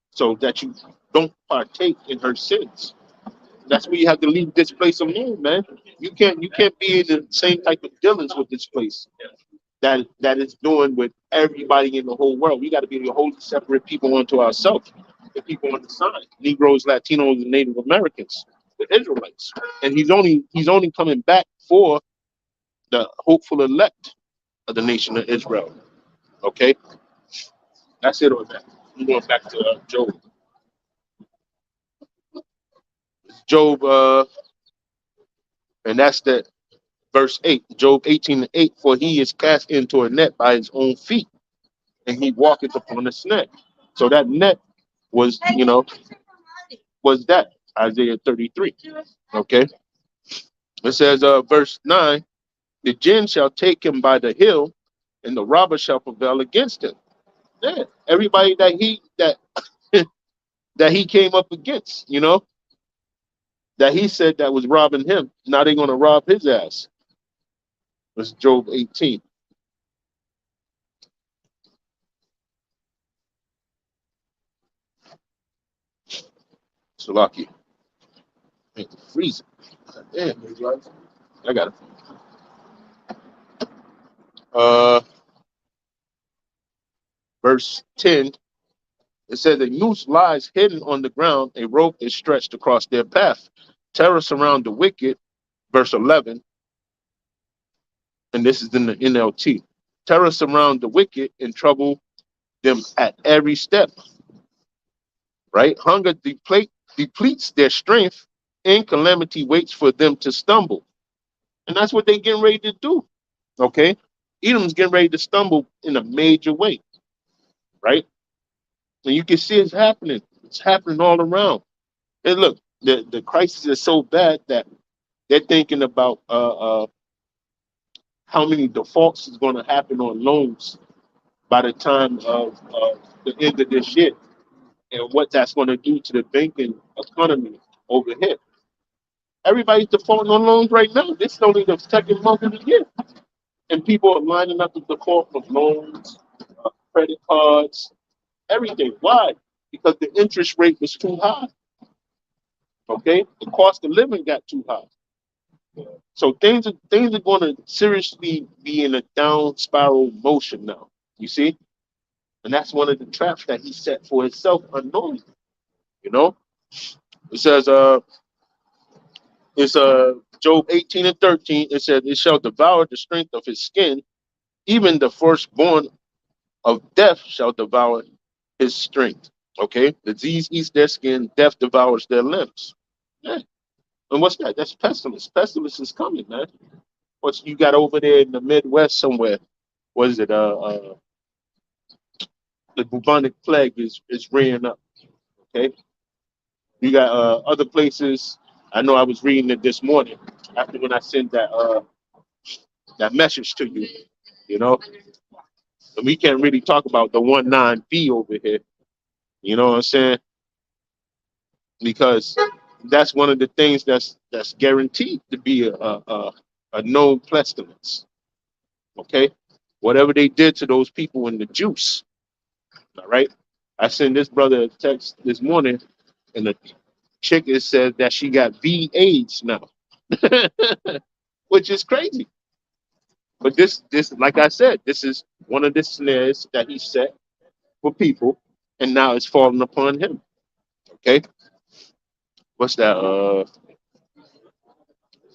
so that you don't partake in her sins. That's where you have to leave this place alone, man. You can't be in the same type of dealings with this place that is doing with everybody in the whole world. We got to be a whole separate people unto ourselves. The people on the side, Negroes, Latinos, and Native Americans, the Israelites. And he's only coming back for the hopeful elect of the nation of Israel. Okay, that's it on that. I'm going back to Job. Job, and that's the verse 8, Job 18:8. For he is cast into a net by his own feet, and he walketh upon a snare. So that net was, was that Isaiah 33. Okay. It says, verse 9, the jinn shall take him by the heel, and the robber shall prevail against him. Yeah, everybody that that he came up against, that he said that was robbing him. Now they're gonna rob his ass. That's Job 18. Salaki. Ain't freezing. Damn, I got it. Verse 10, it says, a noose lies hidden on the ground, a rope is stretched across their path. Terror surround the wicked. Verse 11, and this is in the NLT. Terror surround the wicked and trouble them at every step. Right? Hunger depletes their strength, and calamity waits for them to stumble. And that's what they're getting ready to do. Okay? Edom's getting ready to stumble in a major way. Right? And you can see it's happening. It's happening all around. And look, the crisis is so bad that they're thinking about how many defaults is going to happen on loans by the time of the end of this year, and what that's going to do to the banking economy over here. Everybody's defaulting on loans right now. This is only the second month of the year, and people are lining up to default from loans, credit cards, everything. Why? Because the interest rate was too high. Okay, the cost of living got too high. So things are going to seriously be in a down spiral motion now. You see, and that's one of the traps that he set for himself unknowingly. You know, it says it's Job 18:13. It says, it shall devour the strength of his skin, even the firstborn of death shall devour his strength. Okay, disease eats their skin, death devours their limbs. Yeah. And what's that? That's pestilence. Pestilence is coming, man. What's you got over there in the Midwest somewhere? What is it? The bubonic plague is rearing up. Okay, you got other places. I know I was reading it this morning after when I sent that message to you. You know, and we can't really talk about the 19B over here. You know what I'm saying? Because that's one of the things that's guaranteed to be a known pestilence. Okay, whatever they did to those people in the juice. All right, I sent this brother a text this morning, and the chick is said that she got V AIDS now, which is crazy. But this, like I said, this is one of the snares that he set for people, and now it's falling upon him. Okay, what's that?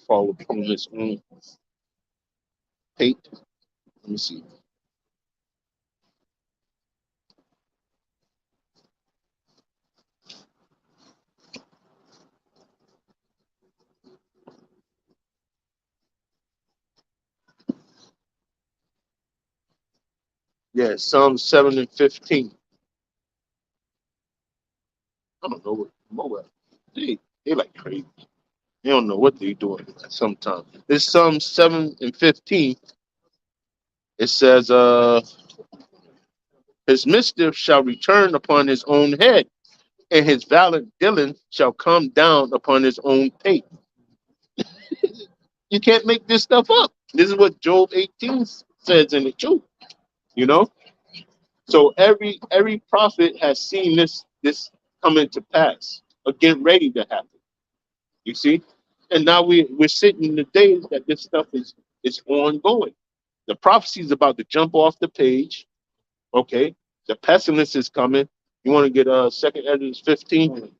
Fall upon his own fate. Let me see. Yeah, Psalm 7 and 15. I don't know what Moab. They like crazy. They don't know what they're doing sometimes. This Psalm 7 and 15. It says, his mischief shall return upon his own head, and his violent dealing shall come down upon his own pate. You can't make this stuff up. This is what Job 18 says in it too. You know? So every prophet has seen this come into pass or get ready to happen. You see? And now we're sitting in the days that this stuff is ongoing. The prophecy is about to jump off the page. Okay. The pestilence is coming. You want to get second Ezra 15?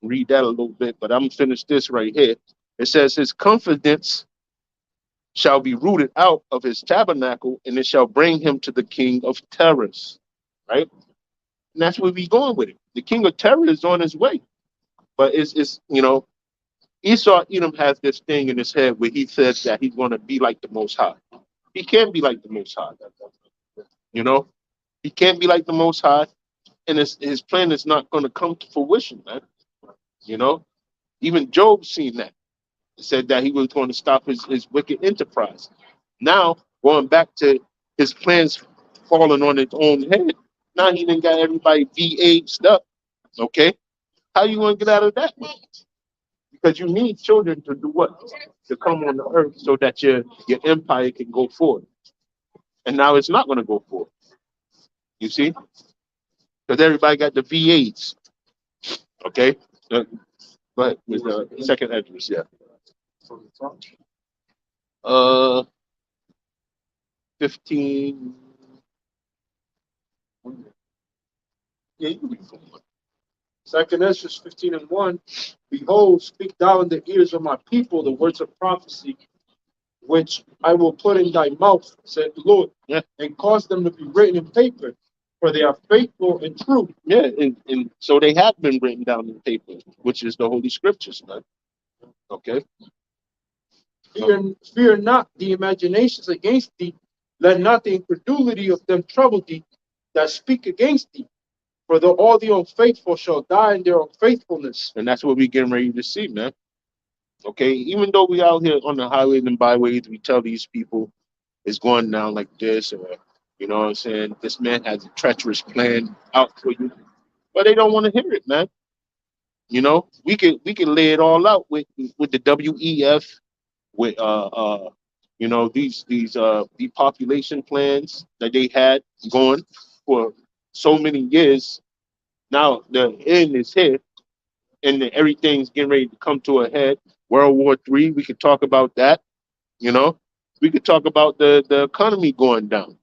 Read that a little bit, but I'm gonna finish this right here. It says his confidence shall be rooted out of his tabernacle, and it shall bring him to the king of terrors. Right? And that's where we going with it. The king of terror is on his way. But it's Esau Edom has this thing in his head where he says that he's gonna be like the most high. He can't be like the most high. You know, he can't be like the most high, and his plan is not gonna come to fruition, man. You know, even Job seen that. He said that he was going to stop his wicked enterprise. Now, going back to his plans falling on his own head, now he done got everybody V8'd up. Okay? How you going to get out of that? Because you need children to do what? To come on the earth so that your empire can go forward. And now it's not going to go forward. You see? Because everybody got the V8s. Okay? But with the second address, yeah. Uh, 15. Yeah, you can read from one. Second Ezra 15:1. Behold, speak thou in the ears of my people the words of prophecy, which I will put in thy mouth, said the Lord, Yeah. and cause them to be written in paper, for they are faithful and true. Yeah, and so they have been written down in paper, which is the Holy Scriptures, man. Okay. Fear not the imaginations against thee, let not the incredulity of them trouble thee that speak against thee. For all the unfaithful shall die in their unfaithfulness. And that's what we're getting ready to see, man. Okay. Even though we out here on the highways and byways, we tell these people it's going down like this, or you know what I'm saying, this man has a treacherous plan out for you. But they don't want to hear it, man. You know, we could lay it all out with the WEF, with you know, these depopulation plans that they had going for so many years. Now the end is here, and everything's getting ready to come to a head. World War III, we could talk about that. You know, we could talk about the economy going down.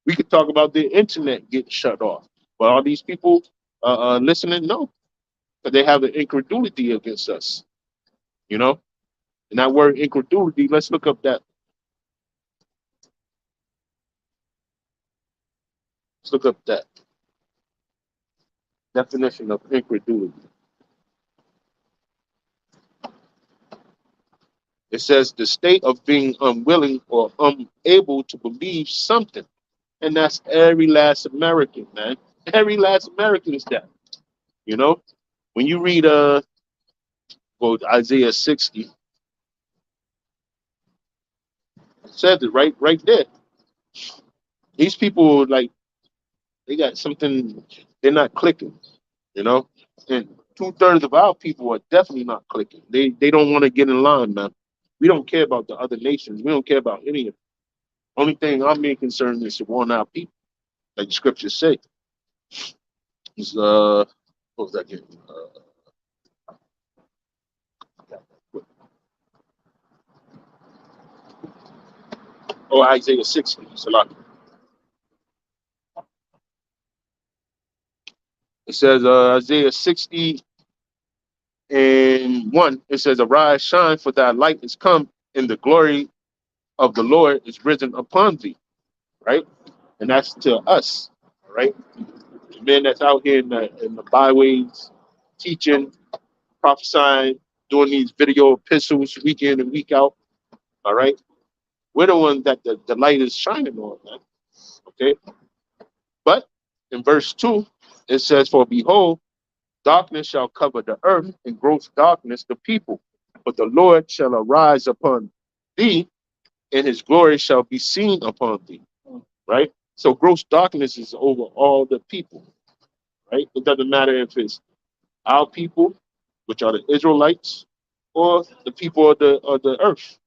We could talk about the internet getting shut off. But all these people listening, no, because they have an incredulity against us. You know, and that word incredulity. Let's look up that. Let's look up that definition of incredulity. It says the state of being unwilling or unable to believe something. And that's every last American, man. Every last American is that. You know, when you read well, Isaiah 60, it says it right there. These people like they got something, they're not clicking, you know? And 2/3 of our people are definitely not clicking. They don't want to get in line, man. We don't care about the other nations. We don't care about any of it. Only thing I'm being concerned is to warn our people, like the scriptures say. Is what was that again? Oh, Isaiah 60. Salaki. It says Isaiah 60 and 1. It says, arise, shine, for thy light is come, and the glory of the Lord is risen upon thee. Right? And that's to us. All right. The men that's out here in the byways, teaching, prophesying, doing these video epistles week in and week out. All right. We're the ones that the light is shining on, man. Okay. But in verse 2, it says, for behold, darkness shall cover the earth, and gross darkness the people. But the Lord shall arise upon thee, and his glory shall be seen upon thee. Right? So gross darkness is over all the people. Right? It doesn't matter if it's our people, which are the Israelites, or the people of the earth.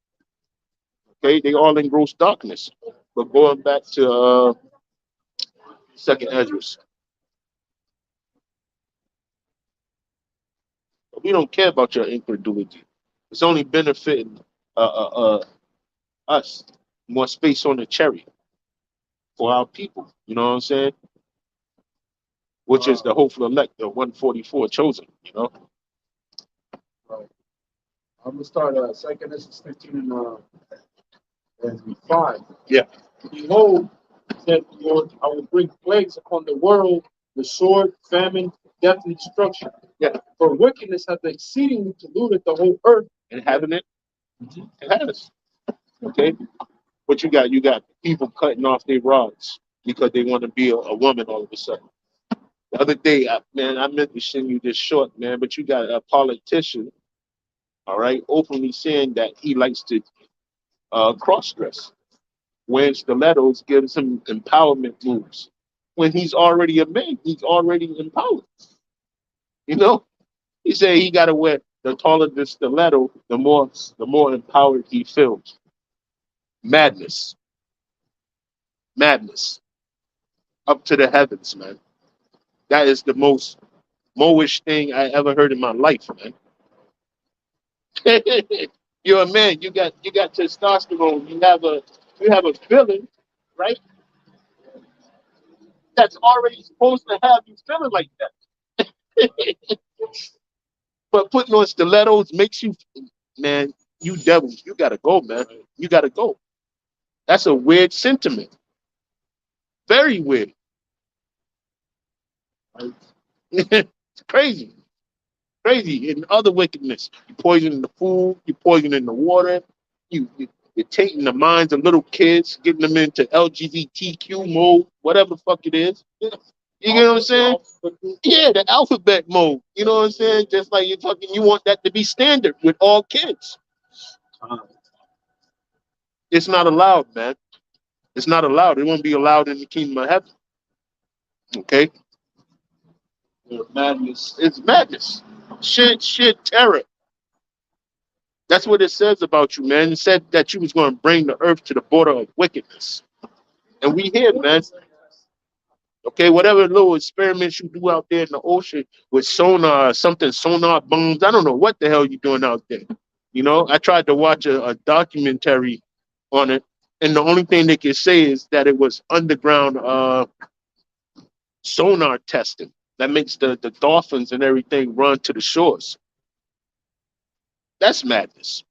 Okay, they all in gross darkness. But going back to second Esdras, we don't care about your incredulity. It's only benefiting us more space on the cherry for our people. You know what I'm saying? Which is the hopeful elect, the 144 chosen. You know. Right. I'm gonna start second Ezra 15:5. Yeah. Behold, said the Lord, I will bring plagues upon the world, the sword, famine, death, and destruction. Yeah. For wickedness hath exceedingly polluted the whole earth. And having it, it has. Okay. But you got people cutting off their rods because they want to be a woman all of a sudden. The other day, man, I meant to send you this short, man, but you got a politician, all right, openly saying that he likes to cross dress, wearing stilettos, gives him empowerment moves. When he's already a man, he's already empowered. You know, he said he got to wear the taller the stiletto, the more empowered he feels. Madness, madness, up to the heavens, man. That is the most moish thing I ever heard in my life, man. You're a man. You got testosterone. You have a feeling, right? That's already supposed to have you feeling like that. But putting on stilettos makes you, man. You devils. You gotta go, man. You gotta go. That's a weird sentiment. Very weird. It's crazy. Crazy. And other wickedness. You poisoning the food. You poisoning the water. You're taking the minds of little kids, getting them into LGBTQ mode, whatever the fuck it is. You know what I'm saying? Yeah, the alphabet mode. You know what I'm saying? Just like you want that to be standard with all kids. It's not allowed, man. It's not allowed. It won't be allowed in the kingdom of heaven. Okay? Madness. It's madness. Shit, terror. That's what it says about you, man. It said that you was going to bring the earth to the border of wickedness. And we here, man. Okay, whatever little experiments you do out there in the ocean with sonar, something sonar bombs. I don't know what the hell you're doing out there. You know, I tried to watch a documentary on it, and the only thing they can say is that it was underground sonar testing that makes the dolphins and everything run to the shores. That's madness.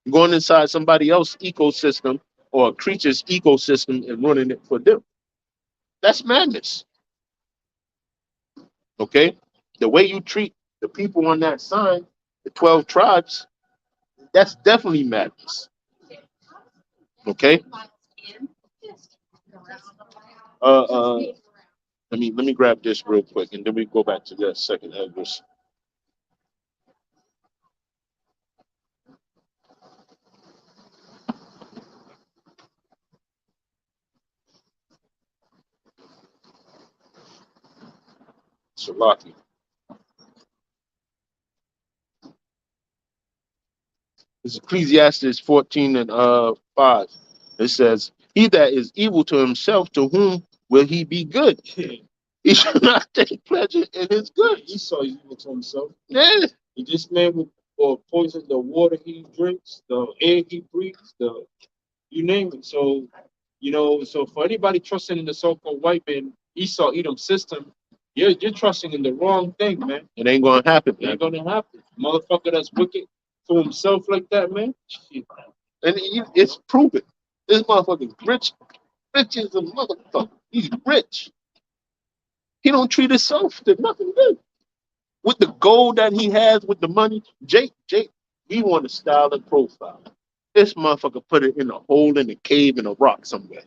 You're going inside somebody else's ecosystem or a creature's ecosystem and running it for them. That's madness. Okay? The way you treat the people on that sign, the 12 tribes, that's definitely madness. Okay? Uh uh let me grab this real quick and then we go back to that second address. Salaki. It's Ecclesiastes 14 and 5. It says, he that is evil to himself, to whom will he be good? He should not take pleasure in his good. Esau is evil to himself. Yeah. This man will poison the water he drinks, the air he breathes, the you name it. So, so for anybody trusting in the so-called white man, Esau Edom system, you're trusting in the wrong thing, man. It ain't gonna happen, It ain't man. gonna happen. Motherfucker that's wicked to himself like that, man. Shit. And it's proven. This motherfucker's rich. Rich as a motherfucker. He's rich. He don't treat himself to nothing good. With the gold that he has, with the money, Jake, he want a style and profile. This motherfucker put it in a hole in a cave in a rock somewhere.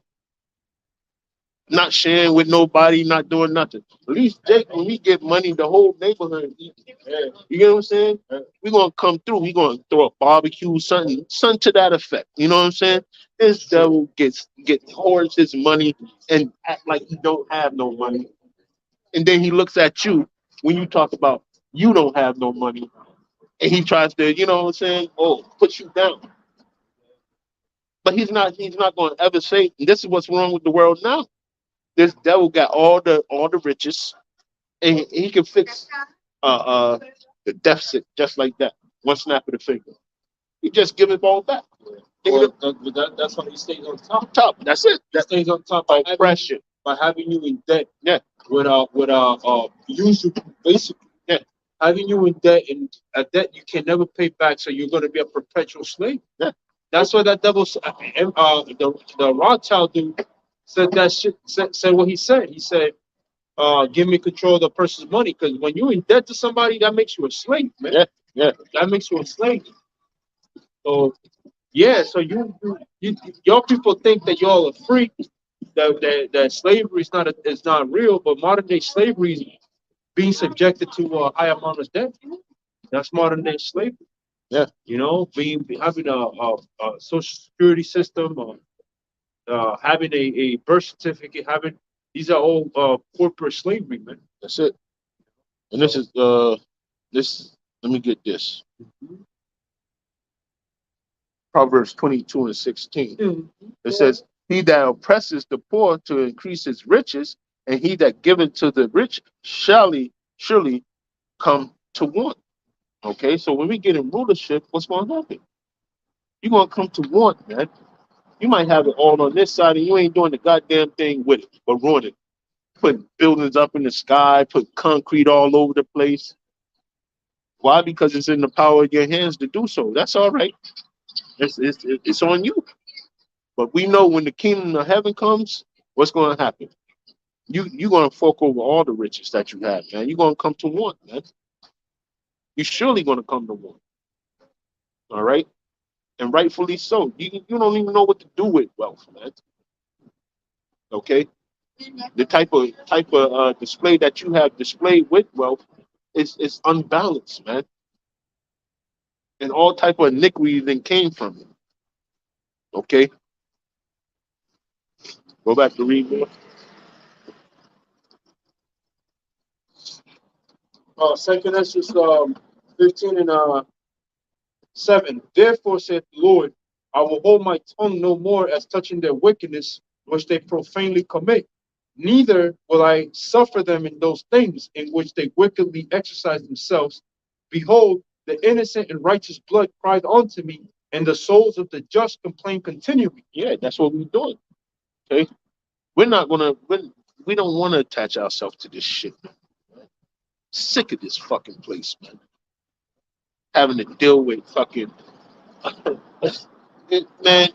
Not sharing with nobody, not doing nothing. At least Jake, when we get money, the whole neighborhood eat. Yeah. You know what I'm saying? We're gonna come through. We're gonna throw a barbecue, something to that effect. You know what I'm saying? This devil hoards his money and act like he don't have no money. And then he looks at you when you talk about you don't have no money. And he tries to, you know what I'm saying? Oh, put you down. But he's not gonna ever say, and this is what's wrong with the world now. This devil got all the riches, and he can fix uh the deficit just like that. One snap of the finger. He just give it all back. Well, that's why he stays on top. That's it. He stays on top Oppression. by having you in debt. Yeah. With usual basically. Yeah. Having you in debt and a debt you can never pay back, so you're gonna be a perpetual slave. Yeah. That's why that devil the Rothschild dude said that shit said what he said. He said, give me control of the person's money, because when you're in debt to somebody, that makes you a slave, man. Yeah, yeah. That makes you a slave. So yeah, so your people think that y'all are free, that slavery is not real, but modern day slavery is being subjected to a high amount of debt. That's modern day slavery. Yeah. Having a social security system, having a birth certificate, these are all corporate slavery, man. That's it. And this is this. Let me get this. Proverbs 22 and 16. Mm-hmm. It says, he that oppresses the poor to increase his riches, and he that giveth to the rich surely come to want. Okay, so when we get in rulership, what's going to happen? You're going to come to want, man. You might have it all on this side, and you ain't doing the goddamn thing with it, but ruining, putting buildings up in the sky, put concrete all over the place. Why? Because it's in the power of your hands to do so. That's all right. It's on you. But we know when the kingdom of heaven comes, what's going to happen? You're going to fork over all the riches that you have, man. You're going to come to want, man. You're surely going to come to want. All right, and rightfully so. You don't even know what to do with wealth, man. Okay, the type of display that you have displayed with wealth is unbalanced, man, and all type of iniquity then came from it. Okay, go back to read more. Second Esdras 15 and 7. Therefore saith the Lord, I will hold my tongue no more as touching their wickedness which they profanely commit, neither will I suffer them in those things in which they wickedly exercise themselves. Behold, the innocent and righteous blood cried unto me, and the souls of the just complain continually. Yeah, that's what we're doing. Okay, we're not gonna. We don't want to attach ourselves to this shit. Man. Sick of this fucking place, man. Having to deal with fucking man.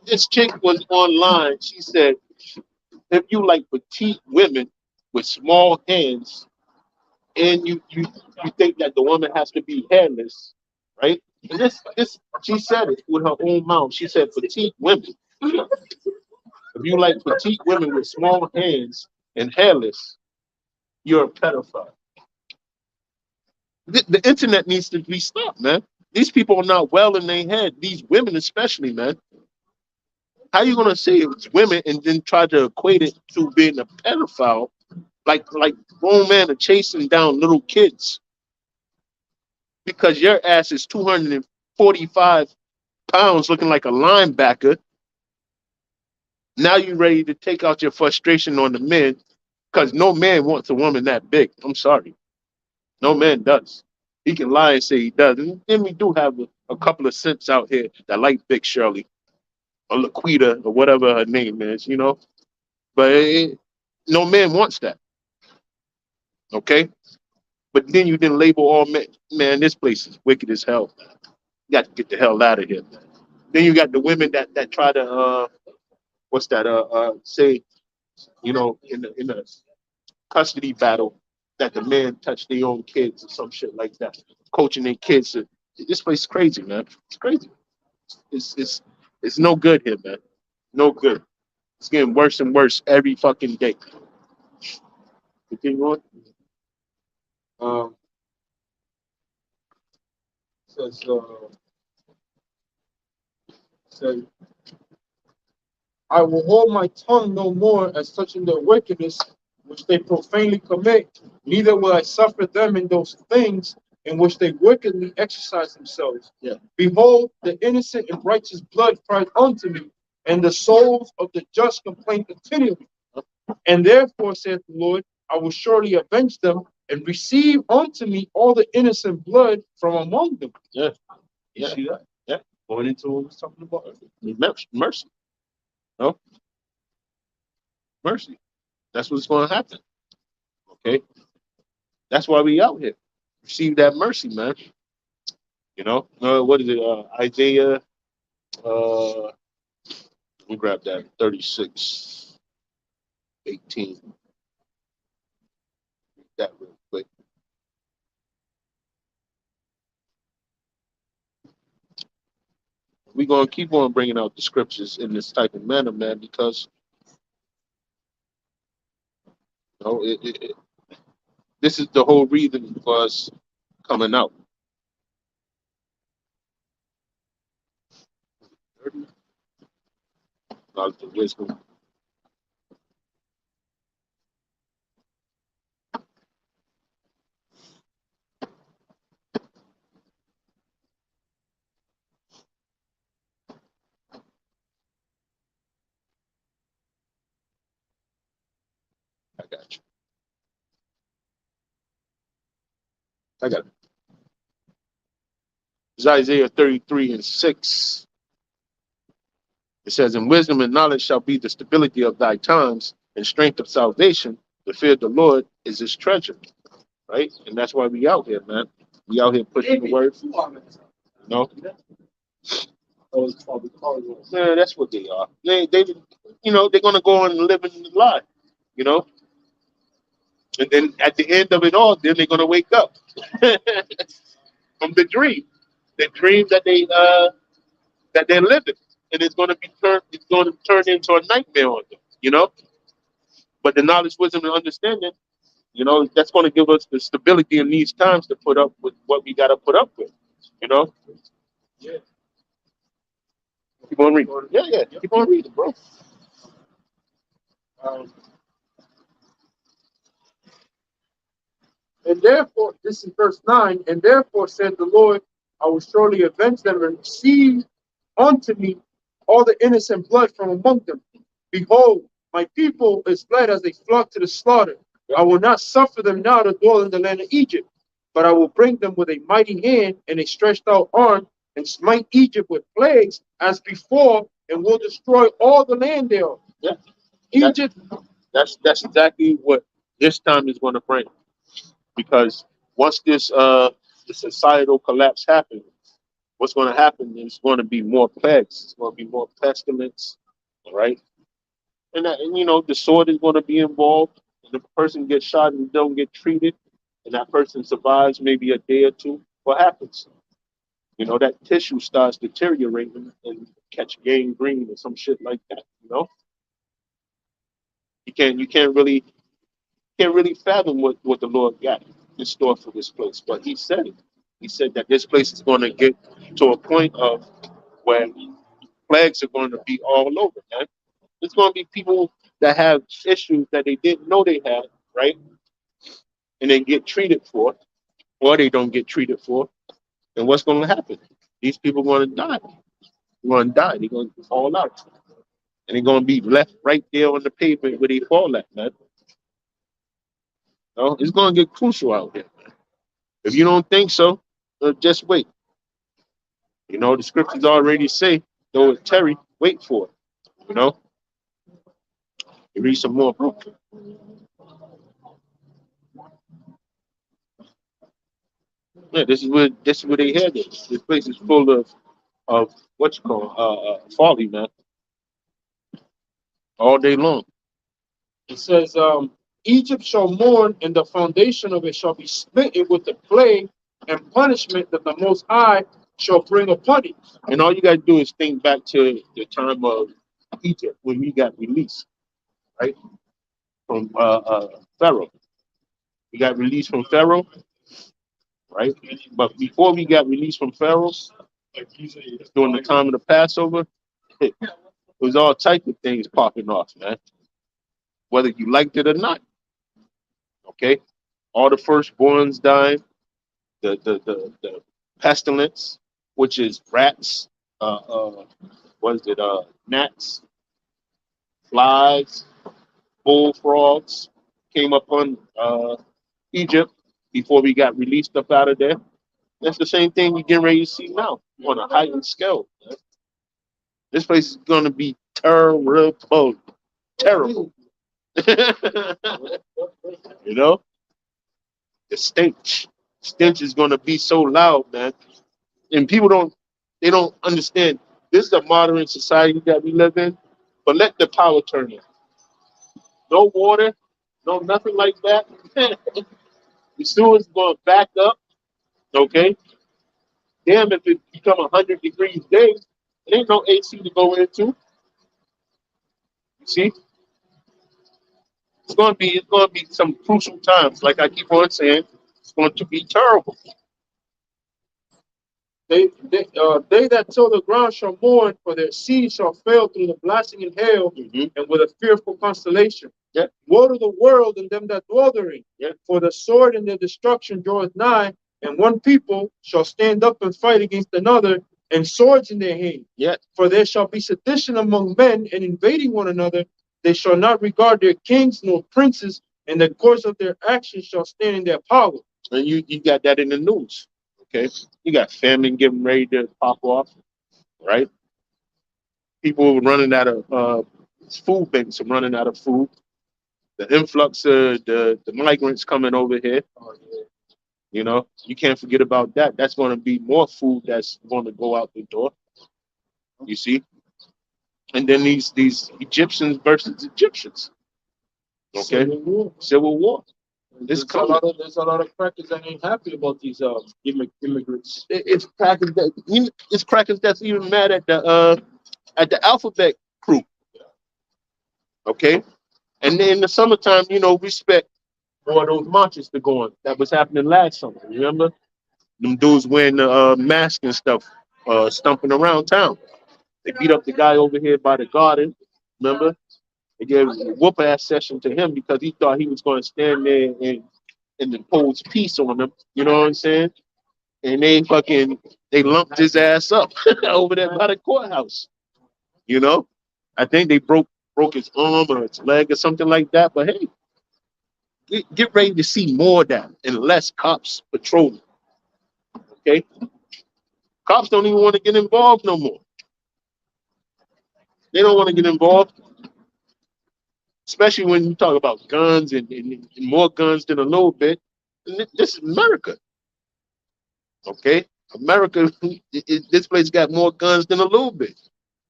This chick was online. She said, if you like petite women with small hands, and you think that the woman has to be hairless, right? And this she said it with her own mouth. She said petite women. If you like petite women with small hands and hairless, you're a pedophile. The internet needs to be stopped, man. These people are not well in their head. These women, especially, man. How you gonna say it's women and then try to equate it to being a pedophile? Like grown men are chasing down little kids because your ass is 245 pounds, looking like a linebacker. Now you're ready to take out your frustration on the men because no man wants a woman that big. I'm sorry, no man does. He can lie and say he does, and then we do have a couple of simps out here that like Big Shirley or Laquita or whatever her name is, you know. But no man wants that, okay? But then you didn't label all men. Man, this place is wicked as hell. You got to get the hell out of here. Then you got the women that try to what's that say, you know, in the custody battle that the men touch their own kids or some shit like that, coaching their kids. This place is crazy, man. It's crazy. It's it's no good here, man. No good. It's getting worse and worse every fucking day. Continue on. Um, says, says, I will hold my tongue no more as touching their wickedness which they profanely commit, neither will I suffer them in those things in which they wickedly exercise themselves. Yeah. Behold, the innocent and righteous blood cried unto me, and the souls of the just complain continually. And therefore, saith the Lord, I will surely avenge them and receive unto me all the innocent blood from among them. Yeah. You Yeah. see that? Yeah. Going into what we was talking about earlier. Mercy. No mercy. That's what's going to happen. Okay. That's why we out here. Receive that mercy, man. You know, what is it? Isaiah, let me grab that 36:18. That real quick. We're going to keep on bringing out the scriptures in this type of manner, man, because, you know, this is the whole reason for us coming out. 30, knowledge and wisdom. I got you. I got it. It's Isaiah 33:6. It says, "And wisdom and knowledge shall be the stability of thy times, and strength of salvation. The fear of the Lord is his treasure." Right? And that's why we out here, man. We out here pushing the word. You know? Man, that's what they are. They they're gonna go on and live in the lie, you know. And then at the end of it all, then they're gonna wake up from the dream that they're living, and it's gonna turn into a nightmare on them, you know. But the knowledge, wisdom, and understanding, that's gonna give us the stability in these times to put up with what we gotta put up with, you know. Yeah. Keep on reading. Yeah. Keep on reading, bro. Um, and therefore, this is verse 9, and therefore said the Lord, I will surely avenge them and receive unto me all the innocent blood from among them. Behold, my people is fled as they flock to the slaughter. I will not suffer them now to dwell in the land of Egypt, but I will bring them with a mighty hand and a stretched out arm, and smite Egypt with plagues as before, and will destroy all the land thereof. Yeah. Egypt. That's exactly what this time is going to bring, because once this the societal collapse happens, what's going to happen is going to be more plagues. It's going to be more pestilence, all right? And the sword is going to be involved. And if a person gets shot and don't get treated, and that person survives maybe a day or two, what happens? That tissue starts deteriorating and catch gangrene or some shit like that. You can't really fathom what the Lord got in store for this place. But He said it. He said that this place is going to get to a point of where plagues are going to be all over, man. There's going to be people that have issues that they didn't know they had, right? And they get treated for, or they don't get treated for. And what's going to happen? These people are going to die. They're going to die. They're going to fall out. And they're going to be left right there on the pavement where they fall at, man. It's going to get crucial out here, man. If you don't think so, just wait. The scriptures already say, though Terry, wait for it. You read some more, bro. Yeah, this is where they had it. This place is full of what you call folly, man. All day long. It says, Egypt shall mourn, and the foundation of it shall be smitten with the plague and punishment that the Most High shall bring upon it. And all you got to do is think back to the time of Egypt when we got released, right? From Pharaoh. We got released from Pharaoh, right? But before we got released from Pharaoh, during the time of the Passover, it was all type of things popping off, man. Whether you liked it or not. Okay? All the firstborns died. The pestilence, which is rats, gnats, flies, bullfrogs, came upon Egypt before we got released up out of there. That's the same thing we're getting ready to see now on a heightened scale. Man. This place is going to be terrible. Terrible. The stench is going to be so loud, man. And people don't understand. This is a modern society that we live in, but let the power turn on. No water, no nothing like that. The sewer's going to back up, okay? Damn, if it become 100 degrees day, it ain't no AC to go into. You see? It's going to be some crucial times. Like I keep on saying, it's going to be terrible. They that till the ground shall mourn, for their seed shall fail through the blasting and hail, and with a fearful constellation. Yeah. Woe to the world and them that dwell therein. Yeah. For the sword and their destruction draweth nigh, and one people shall stand up and fight against another, and swords in their hand. Yeah. For there shall be sedition among men, and invading one another. They shall not regard their kings nor princes, and the course of their actions shall stand in their power. And you got that in the news. Okay. You got famine getting ready to pop off, right? People running out of food banks are running out of food. The influx of the migrants coming over here, you know, you can't forget about that. That's going to be more food that's going to go out the door. You see, and then these Egyptians versus Egyptians. Okay, civil war. There's a lot of crackers that ain't happy about these immigrants. It's crackers that's even mad at the alphabet crew. Okay, and then in the summertime, you know, respect for those marches to go on. That was happening last summer. Remember, them dudes wearing the mask and stuff, stumping around town. They beat up the guy over here by the garden. Remember, they gave a whoop ass session to him because he thought he was going to stand there and impose peace on them. You know what I'm saying? And they lumped his ass up over there by the courthouse. You know, I think they broke his arm or his leg or something like that. But hey, get ready to see more of that and less cops patrolling. Okay, cops don't even want to get involved no more. They don't want to get involved, especially when you talk about guns and more guns than a little bit. This is America. Okay, America. This place got more guns than a little bit,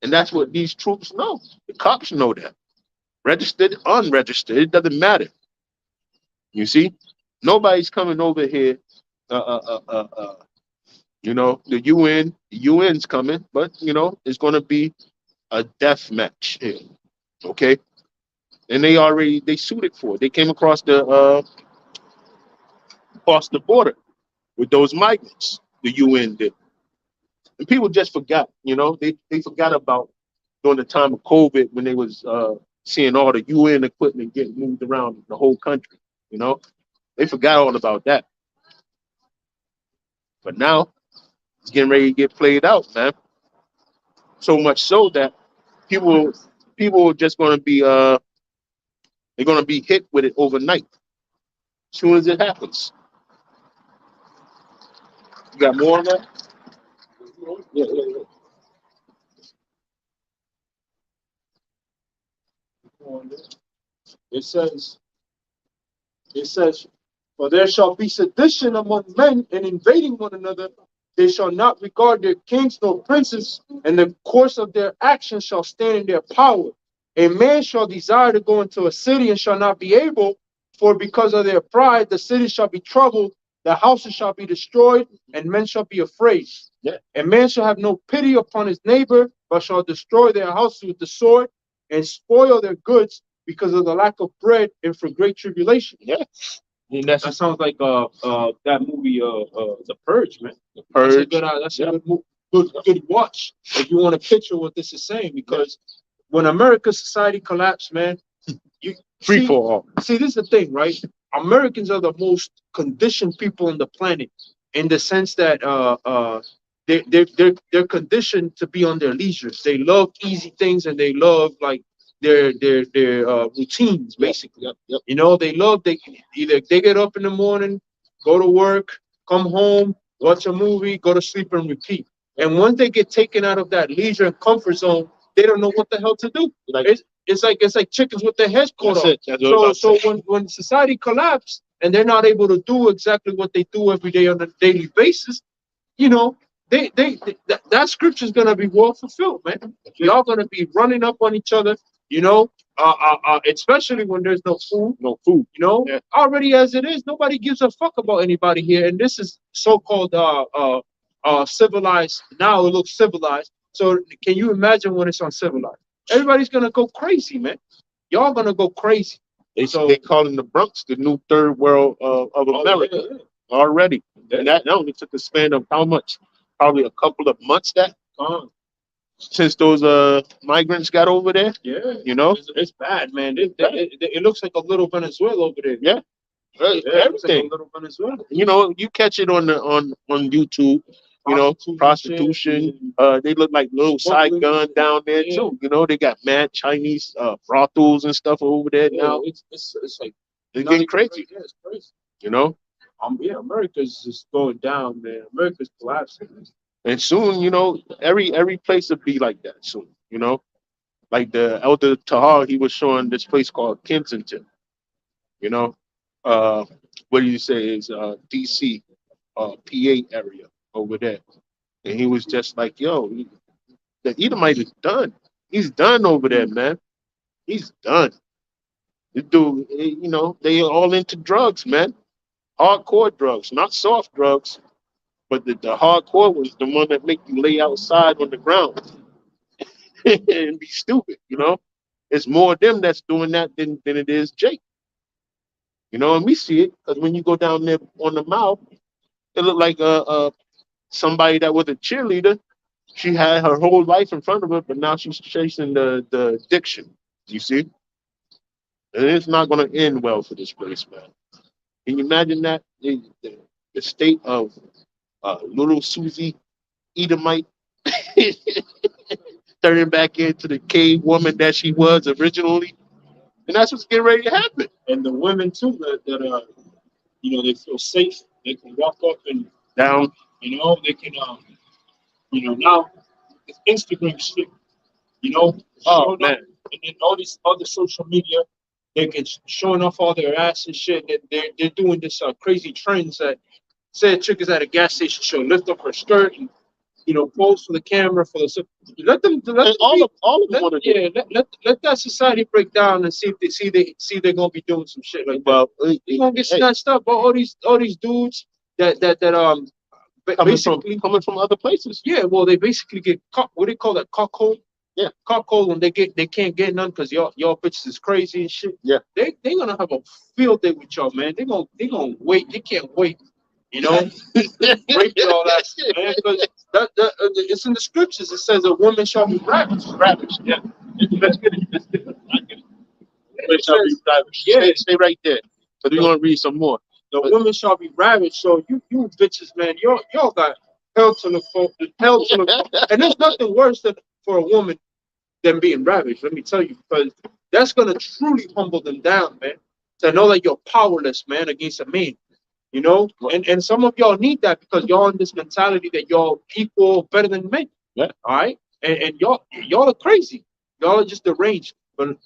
and that's what these troops know. The cops know that. Registered, unregistered, it doesn't matter. You see, nobody's coming over here. Uh, uh, uh, uh, uh, you know, the UN's coming, but you know, it's going to be a death match here. Okay, and they suited for it. They came across the border with those migrants. The UN did, and people just forgot. You know, they forgot about during the time of COVID when they was seeing all the UN equipment getting moved around the whole country. You know, they forgot all about that. But now it's getting ready to get played out, man. So much so that people people are just going to be they're going to be hit with it overnight as soon as it happens. You got more on that? Yeah, yeah, yeah. It says, it says, for there shall be sedition among men and invading one another. They shall not regard their kings nor princes, and the course of their actions shall stand in their power. A man shall desire to go into a city and shall not be able, for because of their pride, the city shall be troubled, the houses shall be destroyed, and men shall be afraid. Yeah. A man shall have no pity upon his neighbor, but shall destroy their houses with the sword and spoil their goods because of the lack of bread and for great tribulation. Yeah. And That sounds like that movie The Purge, man. the That's a purge. good that's Yeah. a good watch if you want to picture what this is saying, because when America's society collapsed, man, you Free see, for all. see this is the thing, right? Americans are the most conditioned people on the planet in the sense that they're conditioned to be on their leisure. They love easy things and they love like their routines, basically. Yep, yep. You know, they either they get up in the morning, go to work, come home, watch a movie, go to sleep and repeat. And once they get taken out of that leisure and comfort zone, they don't know what the hell to do. Like, It's like chickens with their heads caught that's up. it. That's what I'm So about to say. when society collapsed and they're not able to do exactly what they do every day on a daily basis, you know, that scripture is gonna be well fulfilled, man. Y'all gonna be running up on each other, you know, especially when there's no food. No food. You know, Yeah. already as it is, nobody gives a fuck about anybody here, and this is so-called civilized. Now it looks civilized. So can you imagine when it's uncivilized? Everybody's gonna go crazy, man. Y'all gonna go crazy. They calling the Bronx the new third world of America already. And that only took a span of how much? Probably a couple of months that since those migrants got over there. Yeah, You know? it's bad, man. It looks like a little Venezuela over there. Yeah. Yeah, it looks like a Everything. little Venezuela. You know, you catch it on YouTube. You know, prostitution. They look like little side gun down there too. You know, they got mad Chinese brothels and stuff over there now. It's like It's getting crazy. Yeah, it's crazy. You know, Yeah, America's just going down, man. America's collapsing. And soon, every place will be like that soon. Like the elder Tahar, he was showing this place called Kensington. You know, uh, what do you say is DC, PA area over there, and he was just like, "Yo, the Edomite is done. He's done over there, man. He's done." The dude, they all into drugs, man. Hardcore drugs, not soft drugs, but the hardcore was the one that make you lay outside on the ground and be stupid. It's more of them that's doing that than it is Jake. And we see it because when you go down there on the mouth, it looked like somebody that was a cheerleader. She had her whole life in front of her, but now she's chasing the addiction. You see, and it's not going to end well for this place, man. Can you imagine that the state of little Susie Edomite turning back into the cave woman that she was originally? And that's what's getting ready to happen. And the women too that are, they feel safe. They can walk up and Down. they can now it's Instagram shit. Oh Showing man. up, and then all these other social media, they can showing off all their ass and shit. They're doing this crazy trends that say a chick is at a gas station, she'll lift up her skirt and pose for the camera for the. Let them all of them want to do. Yeah, let that society break down and see if they're gonna be doing some shit like that. Well, They're gonna get snatched up by all these dudes that coming from other places. Yeah, well, they basically get caught. What do they call that? Cockhold. Yeah, cockhold, and they can't get none because y'all bitches is crazy and shit. Yeah, they gonna have a field day with y'all, man. They gonna wait. They can't wait. Rape all that, man. Because it's in the scriptures. It says a woman shall be ravished. Ravished. Yeah, let's get it. Let's get it. I get it. Women shall be ravished. Yeah, stay right there. Because we're gonna read some more. The woman shall be ravished. So you bitches, man, y'all got hell to look for. Hell to look for. And there's nothing worse than for a woman than being ravished. Let me tell you, because that's gonna truly humble them down, man. To know that you're powerless, man, against a man. And some of y'all need that because y'all in this mentality that y'all equal better than men. Yeah. All right. And y'all are crazy. Y'all are just deranged. But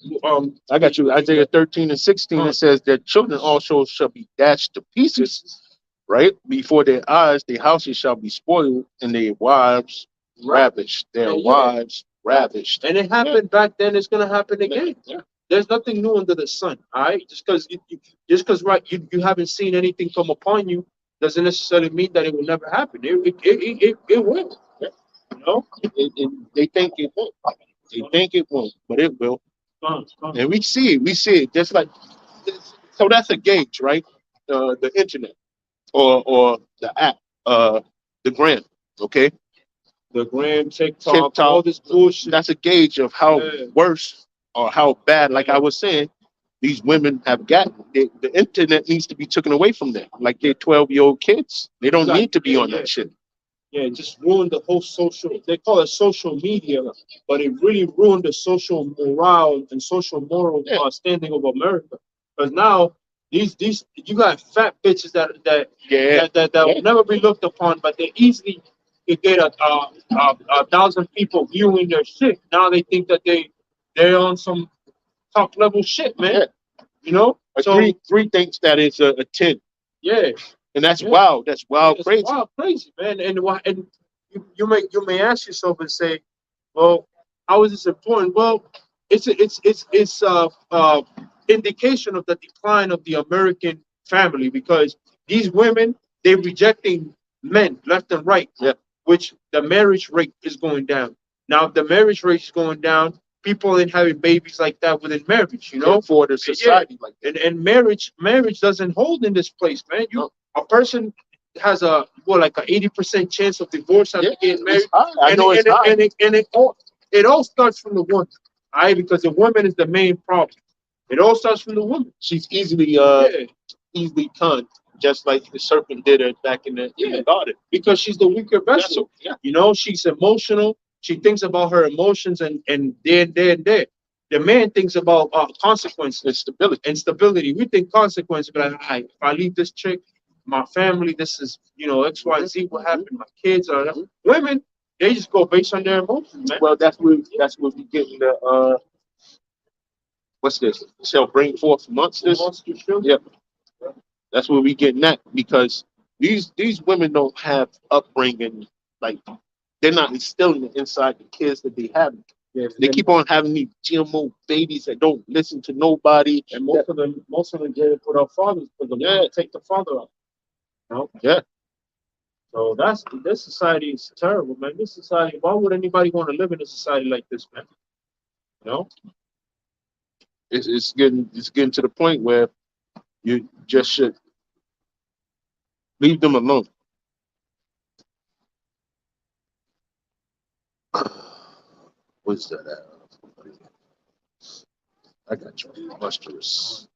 I got you. Isaiah 13:16. It says that children also shall be dashed to pieces, right? Before their eyes, their houses shall be spoiled, and their wives ravished. Their wives ravished. And it happened back then. It's gonna happen again. Yeah. There's nothing new under the sun. All right. Just because right you haven't seen anything come upon you doesn't necessarily mean that it will never happen. It will. Yeah. They think it won't. They think it won't, but it will. And we see it just like, so that's a gauge, right? The internet or the app, the gram, okay? The gram, TikTok, all this bullshit. That's a gauge of how worse or how bad, like I was saying, these women have gotten. The internet needs to be taken away from them. Like they're 12-year-old kids. They don't need to be on that shit. Yeah, it just ruined the whole they call it social media, but it really ruined the social morale and social moral standing of America. Because now these you got fat bitches that will never be looked upon, but they easily could get a 1,000 people viewing their shit. Now they think that they're on some top level shit, man. Yeah. So three thinks that it's a 10. Yeah. And that's wild. That's wild, crazy. Wild, crazy, man. And you may ask yourself and say, well, how is this important? Well, it's indication of the decline of the American family because these women they're rejecting men left and right, which the marriage rate is going down. Now, if the marriage rate is going down, people ain't having babies like that within marriage, for the society like that. And marriage doesn't hold in this place, man. A person has like an 80% chance of divorce after getting married. It all starts from the woman, all right? Because the woman is the main problem. It all starts from the woman. She's easily conned, just like the serpent did her back in the garden. Because she's the weaker vessel. She's emotional. She thinks about her emotions and there. The man thinks about consequences and stability. We think consequences, but if I leave this chick, my family, this is, X, Y, Z, what happened, my kids are women, they just go based on their emotions, man. Well, that's where we get in the what's this? Shall bring forth monsters. Yep. That's where we getting at because these women don't have upbringing, like they're not instilling it inside the kids that they have. Yeah, They keep on having these GMO babies that don't listen to nobody. and most of them get it with our fathers because the women take the father out. Yeah. So this society is terrible, man. This society, why would anybody want to live in a society like this, man? It's getting to the point where you just should leave them alone. What's that at? I got you. Lustrous.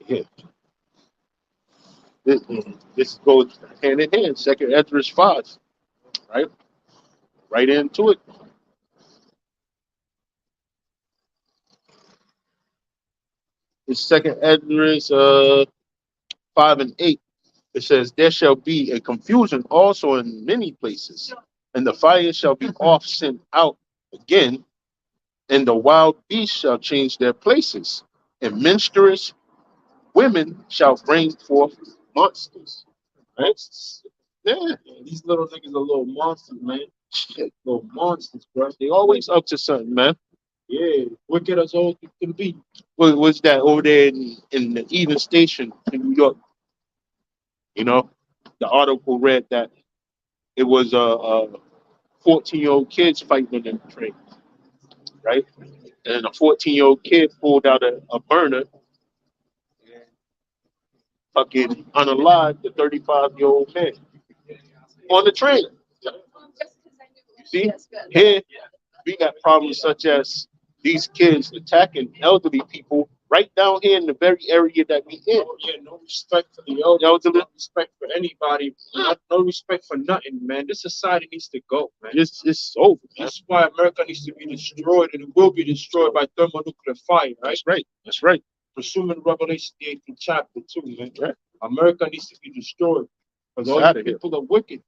Here. This goes hand in hand. Second Ezra 5, right? Right into it. The second Ezra 5 and 8. It says, "There shall be a confusion also in many places, and the fire shall be oft sent out again, and the wild beasts shall change their places, and menstruous women shall bring forth monsters." Right? Yeah. These little niggas are little monsters, man. Shit. Little monsters, bro. They always up to something, man. Yeah, wicked as old it can be. What was that over there in the Eden Station in New York? The article read that it was a 14-year-old kids fighting in the train, right? And a 14-year-old kid pulled out a burner and fucking unalived the 35-year-old man on the train. See, here we got problems such as these kids attacking elderly people right down here in the very area that we in. No respect for the elderly, no respect for anybody, no respect for nothing, man. This society needs to go, man. It's over. Man. This is why America needs to be destroyed, and it will be destroyed by thermonuclear fire, right? That's right. That's right. Presuming Revelation the 18th chapter 2, man. Right. America needs to be destroyed because all you people are wicked.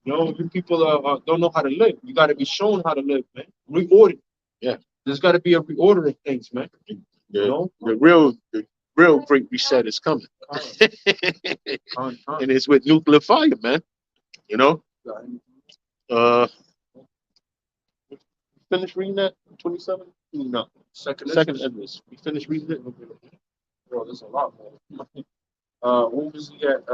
You people don't know how to live. You got to be shown how to live, man. Reorder. Yeah. There's got to be a reorder of things, man. The real great reset is coming. And it's with nuclear fire, man. Finish reading that 27? No. Second Edwards. We finished reading it. Bro, there's a lot more. What was he at?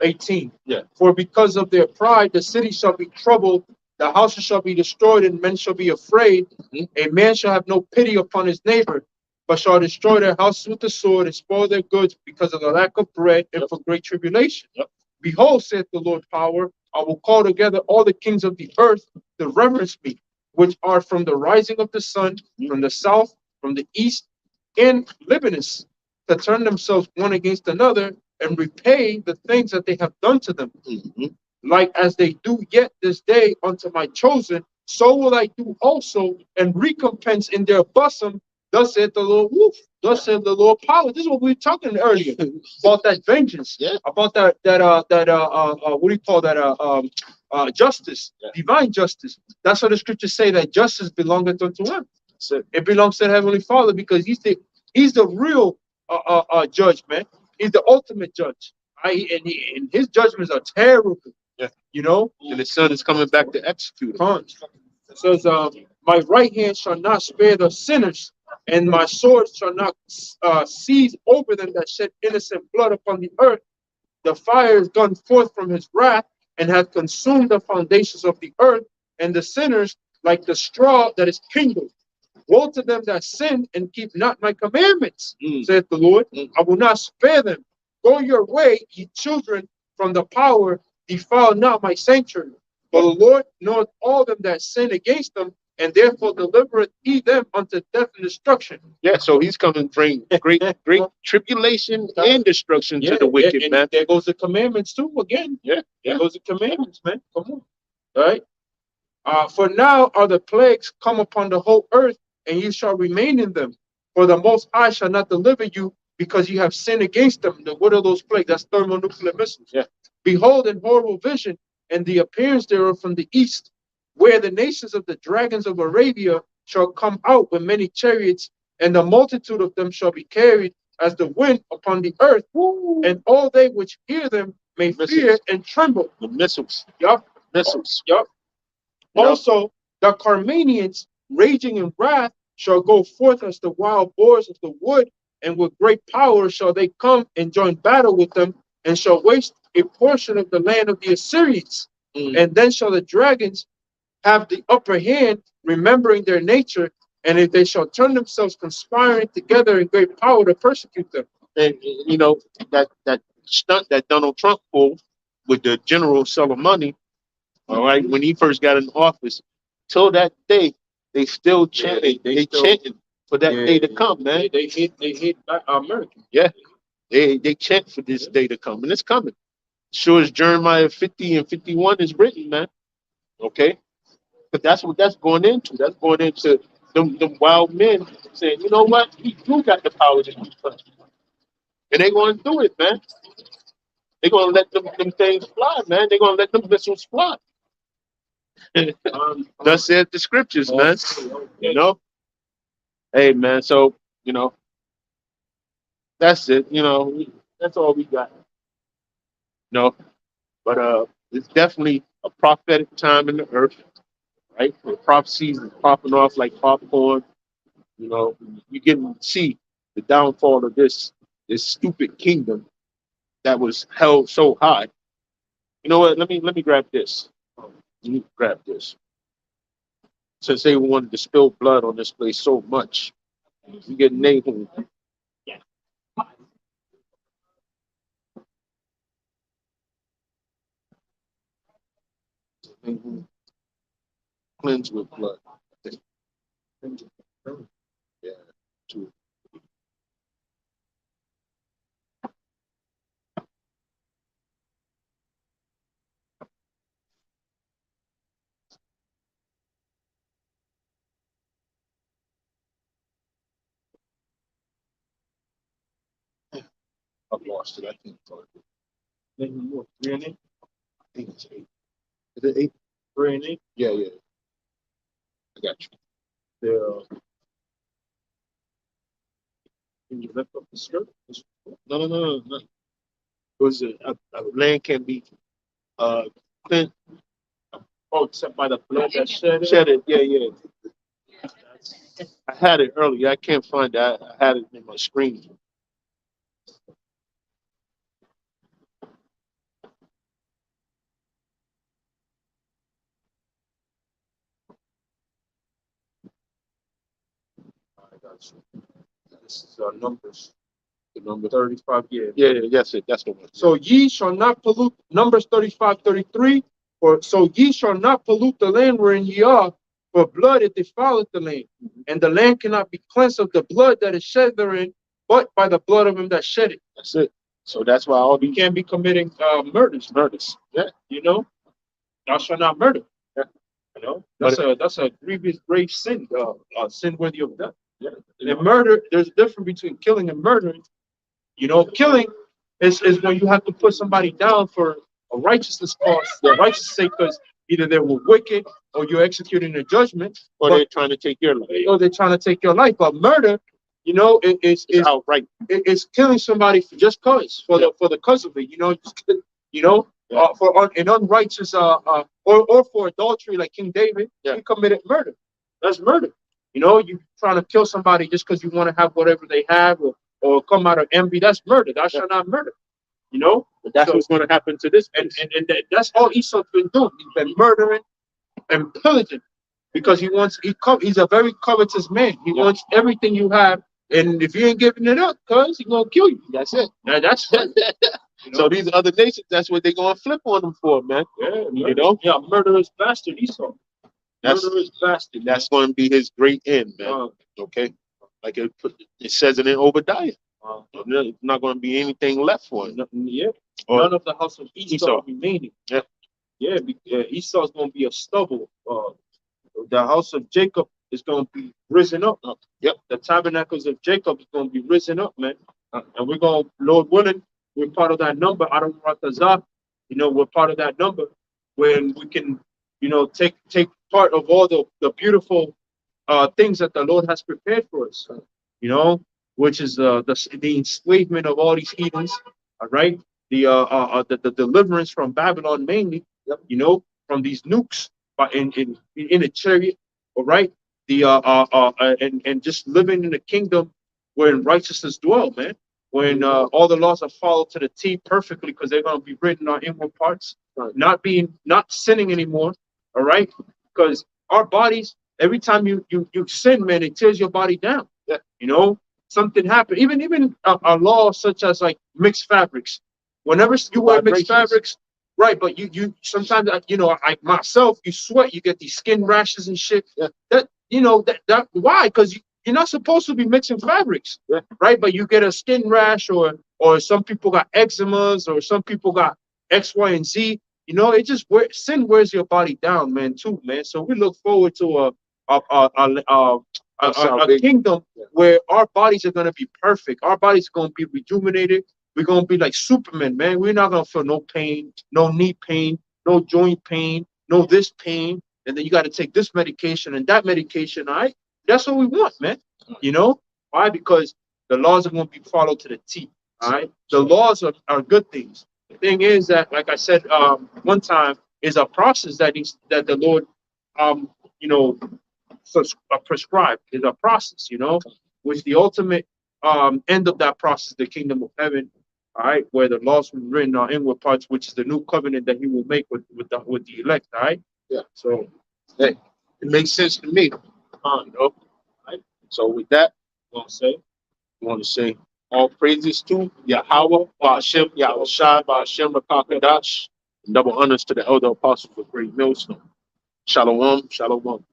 18. Yeah. For because of their pride, the city shall be troubled, the houses shall be destroyed, and men shall be afraid. A man shall have no pity upon his neighbor, but shall destroy their houses with the sword and spoil their goods because of the lack of bread and for great tribulation. Behold, saith the Lord power, I will call together all the kings of the earth to reverence me, which are from the rising of the sun, from the south, from the east, in Libanus, to turn themselves one against another and repay the things that they have done to them. Like as they do yet this day unto my chosen, so will I do also, and recompense in their bosom. Thus saith the Lord Wolf. Thus saith the Lord Power. This is what we were talking earlier about that vengeance, about that what do you call that? Justice, divine justice. That's what the scriptures say, that justice belongeth unto him. So it belongs to the Heavenly Father because he's the real judge, man. He's the ultimate judge. And his judgments are terrible. Yeah. And the son is coming back to execute it. It says, my right hand shall not spare the sinners, and my sword shall not seize over them that shed innocent blood upon the earth. The fire is gone forth from his wrath, and hath consumed the foundations of the earth, and the sinners like the straw that is kindled. Woe to them that sin and keep not my commandments, saith the Lord. I will not spare them. Go your way, ye children, from the power, defile not my sanctuary. For the Lord knoweth all them that sin against them, and therefore delivereth he them unto death and destruction. Yeah, so he's coming to bring great tribulation and destruction to the wicked, man. There goes the commandments too again. Yeah. There goes the commandments, man. Come on. All right. For now are the plagues come upon the whole earth, and ye shall remain in them. For the Most High shall not deliver you, because you have sinned against them. What are those plagues? That's thermonuclear missiles. Yeah. Behold, in horrible vision, and the appearance thereof from the east, where the nations of the dragons of Arabia shall come out with many chariots, and the multitude of them shall be carried as the wind upon the earth, and all they which hear them may fear and tremble. The missiles. Yup. Missiles. Yup. Also, the Carmanians, raging in wrath, shall go forth as the wild boars of the wood, and with great power shall they come and join battle with them, and shall waste a portion of the land of the Assyrians. And then shall the dragons have the upper hand, remembering their nature, and if they shall turn themselves conspiring together in great power to persecute them. And you know, that stunt that Donald Trump pulled with the general Soleimani, all right, when he first got in office, till that day, they still chanting. They chanting for that day to come, man. They hate America. Yeah, they chant for this day to come, and it's coming. Sure as Jeremiah 50 and 51 is written, man. Okay, but that's what that's going into. That's going into them wild men saying, you know what, we do got the power to do something, and they're going to do it, man. They're going to let them things fly, man. They're going to let them missiles fly. Thus said the scriptures, man. You know, hey, man. So you know, that's it. You know, that's all we got. You know, but it's definitely a prophetic time in the earth, right? The prophecies is popping off like popcorn. You know, you get to see the downfall of this stupid kingdom that was held so high. You know what? Let me grab this. Let me grab this. Since they wanted to spill blood on this place so much, you get Nahum. Nahum cleansed with blood. Yeah, true. I've lost it. I think Nahum 3 and 8. I think it's 8. Is it 8? 3 and 8. Yeah, yeah. I got you. Can you lift up the skirt? No. Because a land can be cleansed. Oh, except by the blood that Shed it. Yeah. I had it earlier. I can't find it. I had it in my screen. I got you. This is Numbers The number 35. Yeah. Yeah, that's it. That's the one. So ye shall not pollute, Numbers 35:33. For so ye shall not pollute the land wherein ye are, for blood it defileth the land, and the land cannot be cleansed of the blood that is shed therein, but by the blood of him that shed it. That's it. So that's why all You these can't be committing murders. Yeah. You know, thou shalt not murder. Yeah. You know, But that's a grievous, grave sin, sin worthy of death. yeah. And murder, there's a difference between killing and murdering. You know, killing is when you have to put somebody down for a righteousness cause, the righteous sake, because either they were wicked or you're executing a judgment, Or they're trying to take your life. or they're trying to take your life. But murder, you know, It's outright. it's killing somebody for just cause, for the cause of it. You know, for an unrighteous or for adultery, like King David, he committed murder. That's murder. You know, you trying to kill somebody just because you want to have whatever they have, or come out of envy. That's murder. Thou shalt not murder. You know, But that's what's going to happen to this. and that's all Esau's been doing. He's been murdering and pillaging because he's a very covetous man. He wants everything you have, and if you ain't giving it up, cuz he's gonna kill you. That's it. Now, that's So these other nations, that's what they're going to flip on them for, man. You know, murderous bastard Esau. Murderous bastard. That's going to be his great end, man. Okay, like it says it in Obadiah. There's not going to be anything left for him. Yeah. None of the house of Esau remaining. Yeah. Esau's gonna be a stubble. The house of Jacob is gonna be risen up. Yep. The tabernacles of Jacob is gonna be risen up, man. And we're gonna, Lord willing, we're part of that number. Adam Ratazah, we're part of that number when we can, take part of all the beautiful things that the Lord has prepared for us. Which is the enslavement of all these heathens, all right? The deliverance from Babylon mainly, from these nukes, but in a chariot, all right? And just living in a kingdom where righteousness dwell, man. When all the laws are followed to the T perfectly, because they're gonna be written on inward parts, not sinning anymore, all right? Because our bodies, every time you sin, man, it tears your body down. Yeah. Something happened. Even a law such as like mixed fabrics. Whenever you wear mixed fabrics, right? But you sometimes I myself, you sweat, you get these skin rashes and shit. Yeah. That why? Because you're not supposed to be mixing fabrics, yeah. right? But you get a skin rash, or some people got eczemas, or some people got X, Y, and Z. It just sin wears your body down, man, too, man. So we look forward to a kingdom where our bodies are going to be perfect. Our bodies are going to be rejuvenated. We're going to be like Superman, man. We're not going to feel no pain, no knee pain, no joint pain, no this pain. And then you got to take this medication and that medication, all right? That's what we want, man. Why? Because the laws are going to be followed to the T, all right? The laws are good things. The thing is that, like I said one time, is a process that the Lord, prescribed, is a process, which the ultimate end of that process, the kingdom of heaven, all right, where the laws were written on inward parts, which is the new covenant that He will make with the elect, all right. Yeah. So, hey, it makes sense to me. Right? So with that, you want to say all praises to Yahweh, Ba'ashem, Yahushai, Ba'ashem, Rakakadash, and double honors to the elder apostles of Great Millstone. Shalom, shalom.